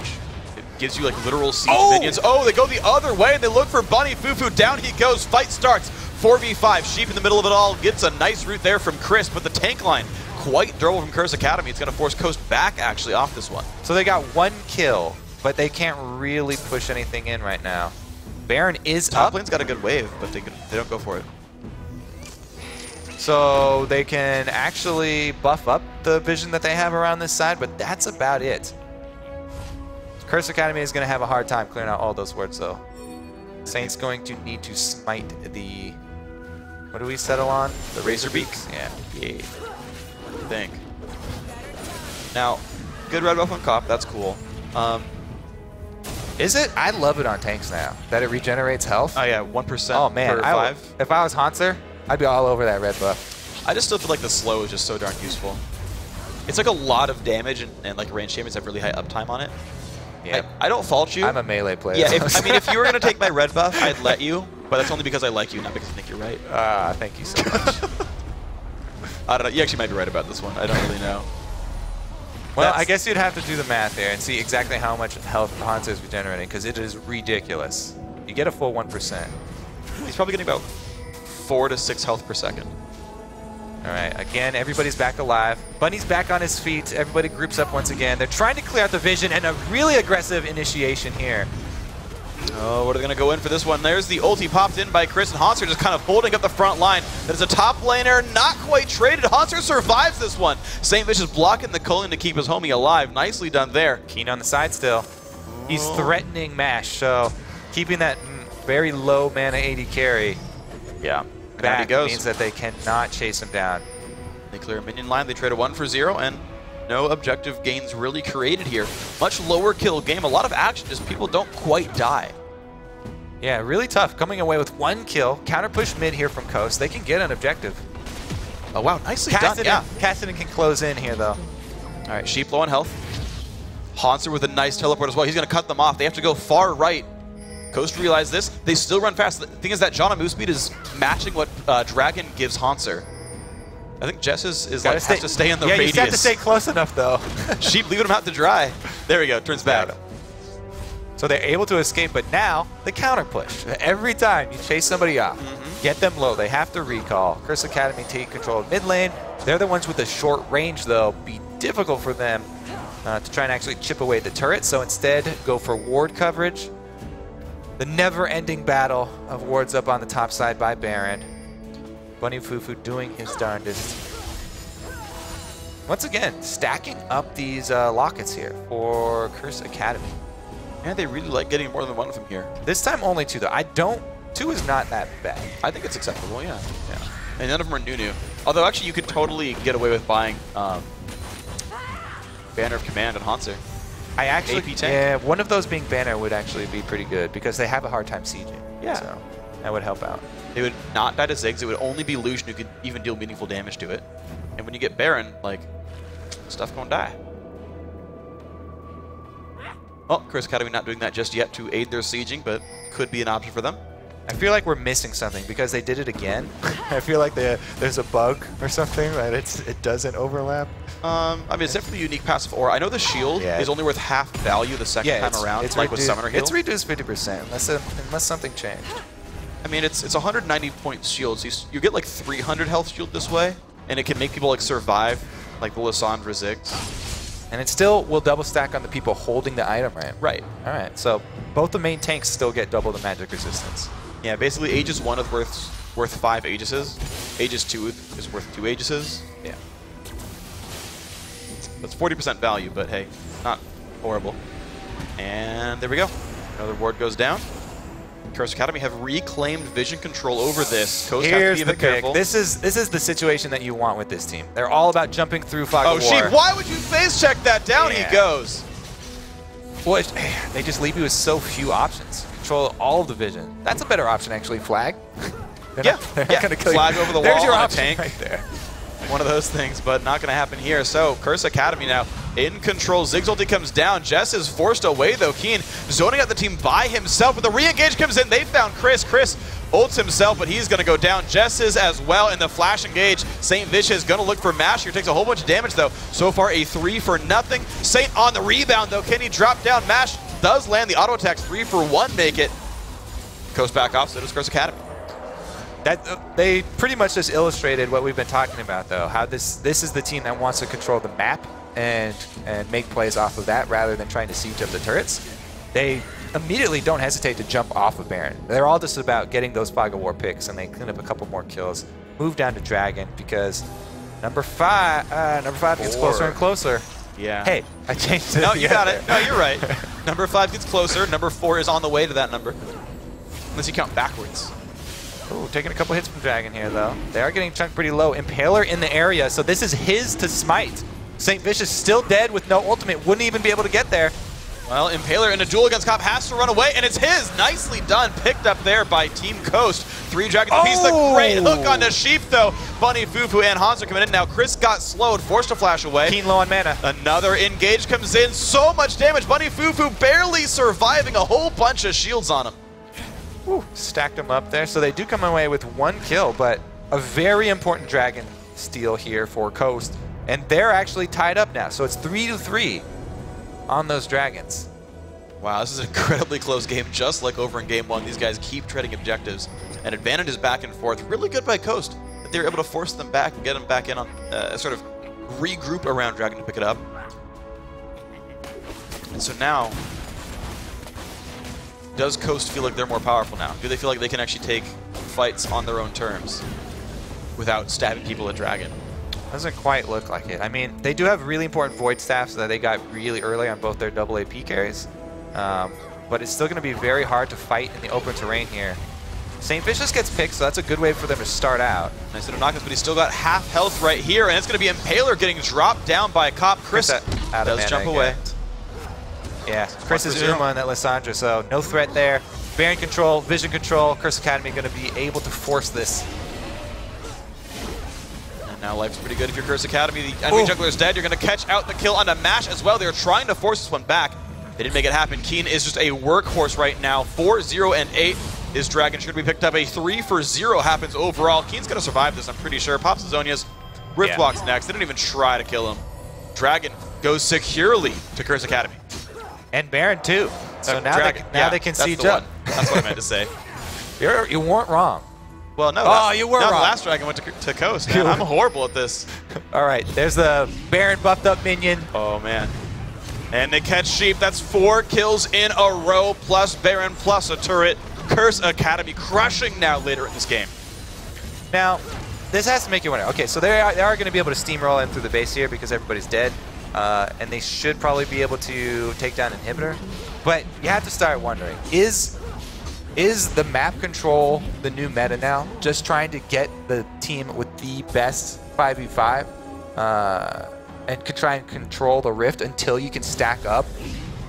Speaker 1: It gives you like literal siege minions. Oh, they go the other way and they look for Bunny Fufu. Down he goes. Fight starts. 4v5. Sheep in the middle of it all. Gets a nice route there from Chris, but the tank line quite durable from Curse Academy. It's going to force Coast back actually off this one.
Speaker 2: So they got 1 kill, but they can't really push anything in right now. Baron is
Speaker 1: Top
Speaker 2: up.
Speaker 1: lane's got a good wave, but they don't go for it.
Speaker 2: So they can actually buff up the vision that they have around this side, but that's about it. Curse Academy is going to have a hard time clearing out all those wards, though. Saints going to need to smite the... What do we settle on?
Speaker 1: The Razor Beaks?
Speaker 2: Yeah.
Speaker 1: I think. Now, good red buff on Cop. That's cool.
Speaker 2: Is it? I love it on tanks now, that it regenerates health.
Speaker 1: Oh, yeah, 1%
Speaker 2: Oh, man.
Speaker 1: per 5.
Speaker 2: If I was Hanser, I'd be all over that red buff.
Speaker 1: I just still feel like the slow is just so darn useful. It's like a lot of damage, and like range champions have really high uptime on it.
Speaker 2: Yeah.
Speaker 1: I don't fault you.
Speaker 2: I'm a melee player.
Speaker 1: Yeah, if you were going to take my red buff, I'd let you, but that's only because I like you, not because I think you're right.
Speaker 2: Thank you so much.
Speaker 1: I don't know. You actually might be right about this one. I don't really know.
Speaker 2: Well, I guess you'd have to do the math here and see exactly how much health Hanser is regenerating, because it is ridiculous. You get a full 1%.
Speaker 1: He's probably getting about 4 to 6 health per second.
Speaker 2: All right, again, everybody's back alive. Bunny's back on his feet. Everybody groups up once again. They're trying to clear out the vision, and a really aggressive initiation here.
Speaker 1: Oh, what are they going to go in for this one? There's the ulti popped in by Chris, and Hanser just kind of holding up the front line. There's a top laner, not quite traded. Hanser survives this one. Saint Vicious blocking the culling to keep his homie alive. Nicely done there.
Speaker 2: Keen on the side still. He's threatening Mash, so keeping that very low mana AD carry back means that they cannot chase him down.
Speaker 1: They clear a minion line. They trade a 1 for 0, and no objective gains really created here. Much lower kill game. A lot of action, just people don't quite die.
Speaker 2: Yeah, really tough. Coming away with 1 kill. Counter push mid here from Coast. They can get an objective.
Speaker 1: Oh, wow. Nicely done. Yeah.
Speaker 2: Cassidy can close in here, though.
Speaker 1: All right, Sheep low on health. Hanser with a nice teleport as well. He's going to cut them off. They have to go far right. Coast realized this. They still run fast. The thing is that John move speed is matching what Dragon gives Hanser. I think Jess is like, has to stay in the radius.
Speaker 2: Yeah, you have to stay close enough, though.
Speaker 1: Sheep leaving him out to dry. There we go. Turns back.
Speaker 2: So they're able to escape, but now the counter push. Every time you chase somebody off, get them low. They have to recall. Curse Academy take control of mid lane. They're the ones with the short range, though. Be difficult for them to try and actually chip away at the turret. So instead, go for ward coverage. The never-ending battle of wards up on the top side by Baron. Bunny Fufu doing his darndest. Once again, stacking up these lockets here for Curse Academy.
Speaker 1: And they really like getting more than one of them here.
Speaker 2: This time only 2, though. 2 is not that bad.
Speaker 1: I think it's acceptable, yeah. And none of them are new. Although, actually, you could totally get away with buying Banner of Command and Hanser.
Speaker 2: I actually,
Speaker 1: AP tank.
Speaker 2: yeah, one of those being Banner would actually be pretty good because they have a hard time sieging.
Speaker 1: Yeah.
Speaker 2: So that would help out.
Speaker 1: They would not die to Ziggs. It would only be Lucian who could even deal meaningful damage to it. And when you get Baron, like, stuff gonna die. Well, Curse Academy not doing that just yet to aid their sieging, but could be an option for them.
Speaker 2: I feel like we're missing something because they did it again. I feel like there's a bug or something that it doesn't overlap.
Speaker 1: I mean, it's definitely a unique passive aura. I know the shield is only worth half value the second time around,
Speaker 2: it's
Speaker 1: like with Summoner Heal.
Speaker 2: It's reduced 50% unless something changed.
Speaker 1: I mean, it's 190 point shield, so you get like 300 health shield this way, and it can make people like survive, like the Lissandra Ziggs.
Speaker 2: And it still will double stack on the people holding the item, right?
Speaker 1: Right.
Speaker 2: All right, so both the main tanks still get double the magic resistance.
Speaker 1: Yeah, basically Aegis 1 is worth 5 Aegises. Aegis 2 is worth 2 Aegises.
Speaker 2: Yeah.
Speaker 1: That's 40% value, but hey, not horrible. And there we go. Another ward goes down. Curse Academy have reclaimed vision control over this. Coast has to be a bit careful.
Speaker 2: This is the situation that you want with this team. They're all about jumping through Fog of War.
Speaker 1: Sheep, why would you face check that? Down he goes.
Speaker 2: Well, they just leave you with so few options. Control all of the vision. That's a better option, actually. Flag. They're not gonna kill
Speaker 1: Flag
Speaker 2: you.
Speaker 1: over the
Speaker 2: There's
Speaker 1: wall
Speaker 2: your
Speaker 1: on
Speaker 2: option
Speaker 1: a tank.
Speaker 2: right there.
Speaker 1: One of those things, but not going to happen here. So, Curse Academy now in control. Ziggs ulti comes down. Jess is forced away, though. Keen zoning out the team by himself, but the re-engage comes in. They found Chris. Chris ults himself, but he's going to go down. Jess is as well in the flash engage. Saint Vish is going to look for Mash here. Takes a whole bunch of damage, though. So far, a 3 for nothing. Saint on the rebound, though. Can he drop down? Mash does land the auto attack. 3 for 1 make it. Coast back off, so does Curse Academy.
Speaker 2: They pretty much just illustrated what we've been talking about, though. How this is the team that wants to control the map and make plays off of that rather than trying to siege up the turrets. They immediately don't hesitate to jump off of Baron. They're all just about getting those Fog of War picks, and they clean up a couple more kills. Move down to Dragon because number five gets closer and closer.
Speaker 1: Yeah.
Speaker 2: Hey, I changed it.
Speaker 1: No, you got it. No, you're right. Number 5 gets closer. Number 4 is on the way to that number. Unless you count backwards.
Speaker 2: Ooh, taking a couple hits from Dragon here, though. They are getting chunked pretty low. Impaler in the area, so this is his to smite. Saint Vish is still dead with no ultimate. Wouldn't even be able to get there.
Speaker 1: Well, Impaler in a duel against Cop has to run away, and it's his. Nicely done. Picked up there by Team Coast. 3 Dragons apiece. The great hook onto Sheep, though. Bunny, Fufu, and Hans are coming in now. Chris got slowed, forced to flash away.
Speaker 2: Keen low on mana.
Speaker 1: Another engage comes in. So much damage. Bunny, Fufu barely surviving. A whole bunch of shields on him.
Speaker 2: Woo, stacked them up there. So they do come away with 1 kill, but a very important Dragon steal here for Coast. And they're actually tied up now. So it's 3-3 on those Dragons.
Speaker 1: Wow, this is an incredibly close game, just like over in Game 1. These guys keep trading objectives, and advantages back and forth. Really good by Coast that they're able to force them back and get them back in on sort of regroup around Dragon to pick it up. And so now, does Coast feel like they're more powerful now? Do they feel like they can actually take fights on their own terms without stabbing people at Dragon?
Speaker 2: Doesn't quite look like it. I mean, they do have really important Void Staffs that they got really early on both their double AP carries. But it's still going to be very hard to fight in the open terrain here. St. Vicious gets picked, so that's a good way for them to start out.
Speaker 1: Nice little knockouts, but he's still got half health right here, and it's going to be Impaler getting dropped down by a Cop. Chris does jump away.
Speaker 2: Yeah, Chris is Uma and that Lissandra, so no threat there. Baron control, vision control. Curse Academy going to be able to force this.
Speaker 1: Now life's pretty good if you're Curse Academy. The enemy jungler is dead. You're going to catch out the kill on a Mash as well. They're trying to force this one back. They didn't make it happen. Keen is just a workhorse right now. 4-0-8 is Dragon. Should be picked up. A 3-for-0 happens overall. Keen's going to survive this, I'm pretty sure. Pops Zonia's. Riftwalk's next. They didn't even try to kill him. Dragon goes securely to Curse Academy.
Speaker 2: And Baron too. So now,
Speaker 1: Dragon,
Speaker 2: they can siege up.
Speaker 1: That's what I meant to say.
Speaker 2: You weren't wrong.
Speaker 1: Well, no.
Speaker 2: You were wrong.
Speaker 1: The last Dragon went to Coast, man. I'm horrible at this.
Speaker 2: All right, there's the Baron buffed up minion.
Speaker 1: Oh, man. And they catch Sheep. That's 4 kills in a row, plus Baron, plus a turret. Curse Academy crushing now later in this game.
Speaker 2: Now, this has to make you wonder. Okay, so they are going to be able to steamroll in through the base here because everybody's dead. And they should probably be able to take down Inhibitor. But you have to start wondering, is the map control the new meta now? Just trying to get the team with the best 5v5 and could try and control the Rift until you can stack up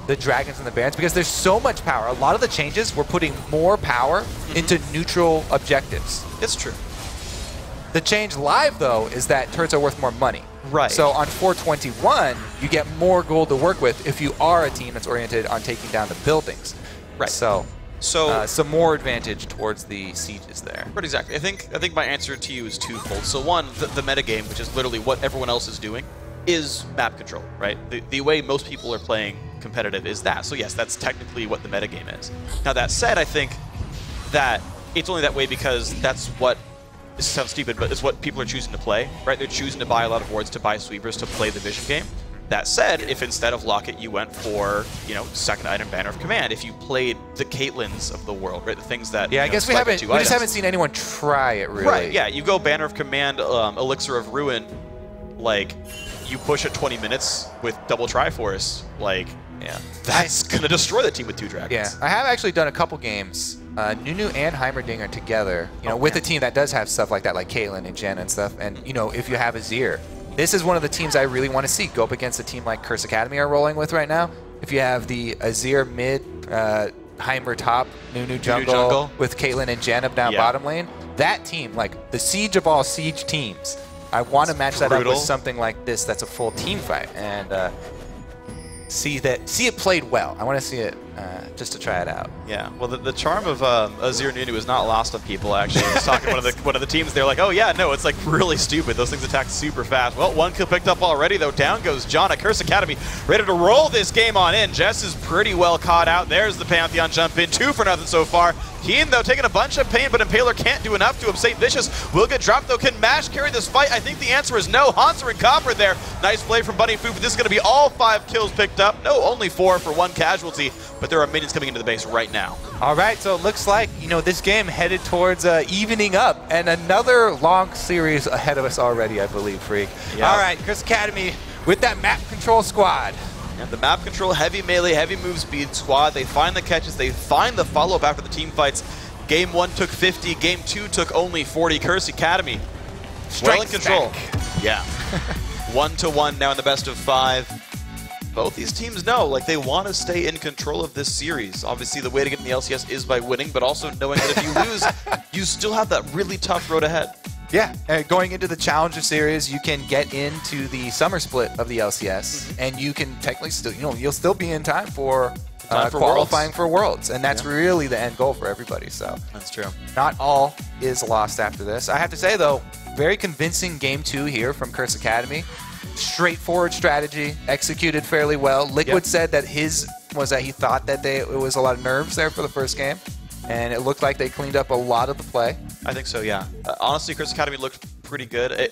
Speaker 2: the Dragons and the Barons? Because there's so much power. A lot of the changes, we're putting more power into neutral objectives.
Speaker 1: It's true.
Speaker 2: The change live, though, is that turrets are worth more money.
Speaker 1: Right.
Speaker 2: So on 421, you get more gold to work with if you are a team that's oriented on taking down the buildings.
Speaker 1: Right.
Speaker 2: So some more advantage towards the sieges there.
Speaker 1: Right, exactly. I think my answer to you is twofold. So one, the metagame, which is literally what everyone else is doing, is map control, right? The way most people are playing competitive is that. So yes, that's technically what the metagame is. Now that said, I think that it's only that way because that's what, this sounds stupid, but it's what people are choosing to play, right? They're choosing to buy a lot of wards, to buy sweepers, to play the vision game. That said, if instead of Locket you went for, you know, second item Banner of Command, if you played the Caitlyn's of the world, right, the things that
Speaker 2: I guess we just haven't seen anyone try it really.
Speaker 1: Right, yeah, you go Banner of Command, Elixir of Ruin, like you push it 20 minutes with double Triforce, like that's gonna destroy the team with 2 dragons.
Speaker 2: Yeah, I have actually done a couple games, Nunu and Heimerdinger together, you know, with a team that does have stuff like that, like Caitlyn and Jen and stuff. And you know, if you have Azir, this is one of the teams I really want to see go up against a team like Curse Academy are rolling with right now. If you have the Azir mid, Heimer top, Nunu jungle with Caitlyn and Jen up down bottom lane, that team, like the siege of all siege teams, I want to match that up with something like this that's a full team fight and see it played well. I want to see it just to try it out.
Speaker 1: Yeah, well, the charm of Azir Nunu is not lost on people. Actually, I was talking to one of the teams. They're like, "Oh yeah, no, it's like really stupid. Those things attack super fast." Well, one kill picked up already, though. Down goes John at Curse Academy, ready to roll this game on in. Jess is pretty well caught out. There's the Pantheon jump in, 2 for nothing so far. Keen, though, taking a bunch of pain, but Impaler can't do enough to him. St. Vicious will get dropped, though. Can Mash carry this fight? I think the answer is no. Hanser and Copper there. Nice play from Bunny Foo, but this is going to be all 5 kills picked up. No, only 4 for 1 casualty, but there are minions coming into the base right now.
Speaker 2: All right, so it looks like, you know, this game headed towards evening up, and another long series ahead of us already, I believe, Freak. Yep. All right, Curse Academy with that map control squad.
Speaker 1: And the map control, heavy melee, heavy move speed squad. They find the catches, they find the follow-up after the team fights. Game 1 took 50, Game 2 took only 40. Curse Academy, well in control. Yeah. 1-1 now in the best of 5. Both these teams know, like, they want to stay in control of this series. Obviously, the way to get in the LCS is by winning, but also knowing that if you lose, you still have that really tough road ahead.
Speaker 2: Yeah, going into the Challenger Series, you can get into the summer split of the LCS, and you can technically still, you know, you'll still be in time for qualifying for Worlds, and that's really the end goal for everybody. So
Speaker 1: that's true.
Speaker 2: Not all is lost after this. I have to say, though, very convincing Game 2 here from Curse Academy. Straightforward strategy, executed fairly well. Liquid said that his was that he thought that it was a lot of nerves there for the first game, and it looked like they cleaned up a lot of the play.
Speaker 1: I think so, yeah. Honestly, Curse Academy looked pretty good.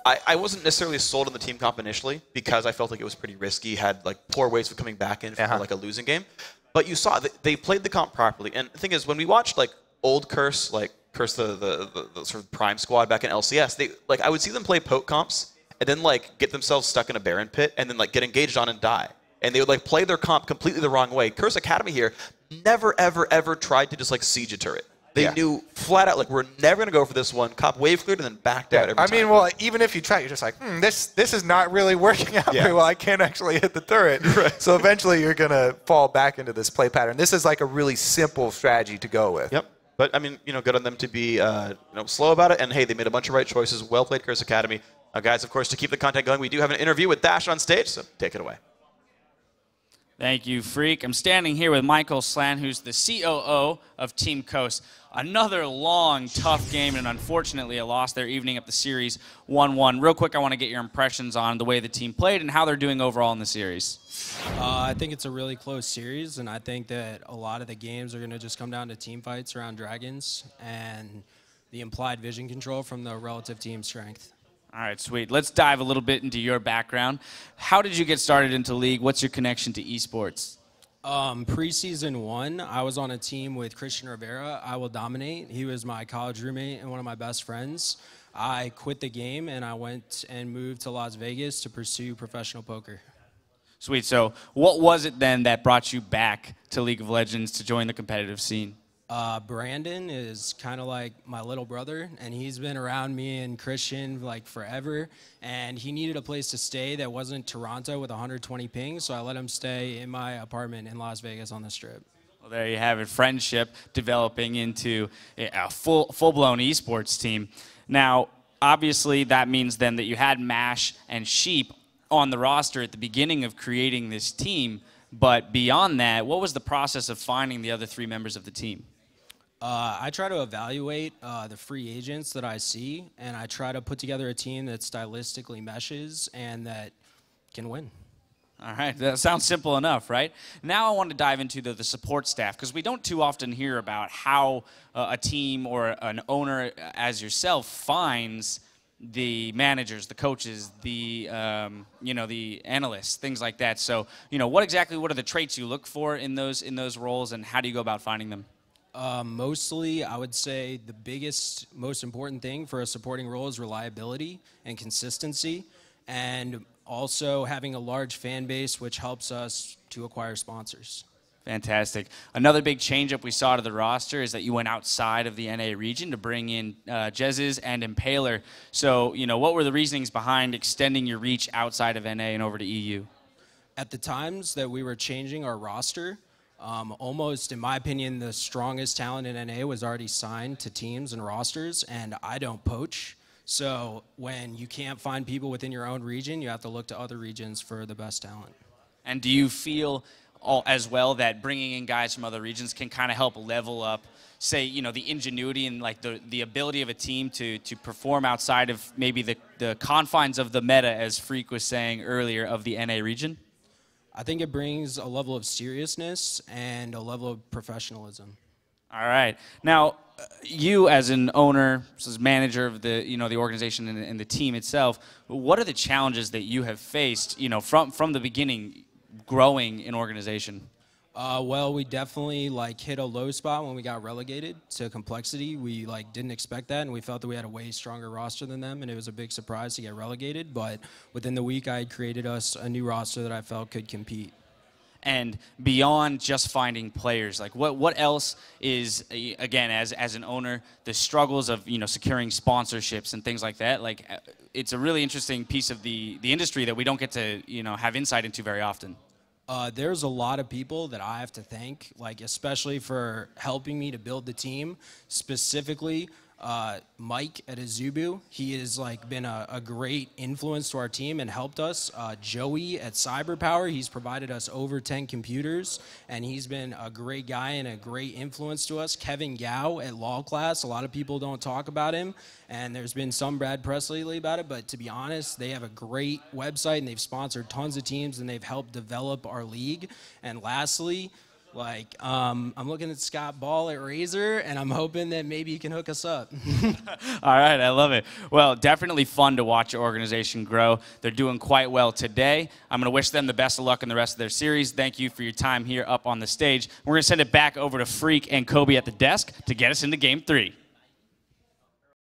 Speaker 1: I wasn't necessarily sold on the team comp initially because I felt like it was pretty risky, had like poor ways of coming back in for like a losing game. But you saw that they played the comp properly. And the thing is, when we watched like old Curse, like Curse the sort of prime squad back in LCS, they like I would see them play poke comps and then like get themselves stuck in a Baron pit and then like get engaged on and die. And they would like play their comp completely the wrong way. Curse Academy here never, ever, ever tried to just like siege a turret. They knew flat out, like, we're never going to go for this one. Cop wave cleared and then backed out every time.
Speaker 2: I mean, well, even if you try, you're just like, this is not really working out very well. I can't actually hit the turret. Right. So eventually you're going to fall back into this play pattern. This is like a really simple strategy to go with.
Speaker 1: Yep. But, I mean, you know, good on them to be slow about it. And, hey, they made a bunch of right choices. Well played, Curse Academy. Guys, of course, to keep the content going, we do have an interview with Dash on stage, so take it away.
Speaker 3: Thank you, Freak. I'm standing here with Michael Slan, who's the COO of Team Coast. Another long, tough game, and unfortunately a loss there, evening up the series 1-1. Real quick, I want to get your impressions on the way the team played and how they're doing overall in the series.
Speaker 4: I think it's a really close series, and I think that a lot of the games are going to just come down to team fights around Dragons and the implied vision control from the relative team strength.
Speaker 3: All right, sweet. Let's dive a little bit into your background. How did you get started into League? What's your connection to esports?
Speaker 4: Preseason 1, I was on a team with Christian Rivera. I Will Dominate. He was my college roommate and one of my best friends. I quit the game and I went and moved to Las Vegas to pursue professional poker.
Speaker 3: Sweet. So what was it then that brought you back to League of Legends to join the competitive scene?
Speaker 4: Brandon is kind of like my little brother, and he's been around me and Christian like forever, and he needed a place to stay that wasn't Toronto with 120 ping, so I let him stay in my apartment in Las Vegas on the Strip.
Speaker 3: Well, there you have it, friendship developing into a full-blown esports team. Now, obviously, that means then that you had Mash and Sheep on the roster at the beginning of creating this team, but beyond that, what was the process of finding the other 3 members of the team?
Speaker 4: I try to evaluate the free agents that I see, and I try to put together a team that stylistically meshes and that can win.
Speaker 3: All right, that sounds simple enough, right? Now I want to dive into the support staff, because we don't too often hear about how a team or an owner as yourself finds the managers, the coaches, the the analysts, things like that. So, what are the traits you look for in those roles, and how do you go about finding them?
Speaker 4: Mostly, I would say the biggest, most important thing for a supporting role is reliability and consistency, and also having a large fan base, which helps us to acquire sponsors.
Speaker 3: Fantastic. Another big change-up we saw to the roster is that you went outside of the NA region to bring in Jezzes and Impaler. So, what were the reasonings behind extending your reach outside of NA and over to EU?
Speaker 4: At the times that we were changing our roster, almost, in my opinion, the strongest talent in NA was already signed to teams and rosters, and I don't poach. So when you can't find people within your own region, you have to look to other regions for the best talent.
Speaker 3: And do you feel as well that bringing in guys from other regions can kind of help level up, say, the ingenuity and like the ability of a team to perform outside of maybe the confines of the meta, as Freak was saying earlier, of the NA region?
Speaker 4: I think it brings a level of seriousness and a level of professionalism.
Speaker 3: All right. Now, you as an owner, as manager of the the organization and the team itself, what are the challenges that you have faced, from the beginning, growing an organization?
Speaker 4: Well, we definitely hit a low spot when we got relegated to complexity. We didn't expect that, and we felt that we had a way stronger roster than them, and it was a big surprise to get relegated. But within the week, I had created us a new roster that I felt could compete.
Speaker 3: And beyond just finding players, what else is, again, as an owner, the struggles of securing sponsorships and things like that? It's a really interesting piece of the industry that we don't get to have insight into very often.
Speaker 4: There's a lot of people that I have to thank, especially for helping me to build the team. Specifically, Mike at Azubu. He has been a great influence to our team and helped us. Joey at Cyberpower. He's provided us over 10 computers, and he's been a great guy and a great influence to us. Kevin Gao at Law Class. A lot of people don't talk about him, and there's been some bad press lately about it, but to be honest, they have a great website, and they've sponsored tons of teams, and they've helped develop our league. And lastly, I'm looking at Scott Ball at Razor, and I'm hoping that maybe he can hook us up.
Speaker 3: All right, I love it. Well, definitely fun to watch your organization grow. They're doing quite well today. I'm going to wish them the best of luck in the rest of their series. Thank you for your time here up on the stage. We're going to send it back over to Freak and Kobe at the desk to get us into Game 3.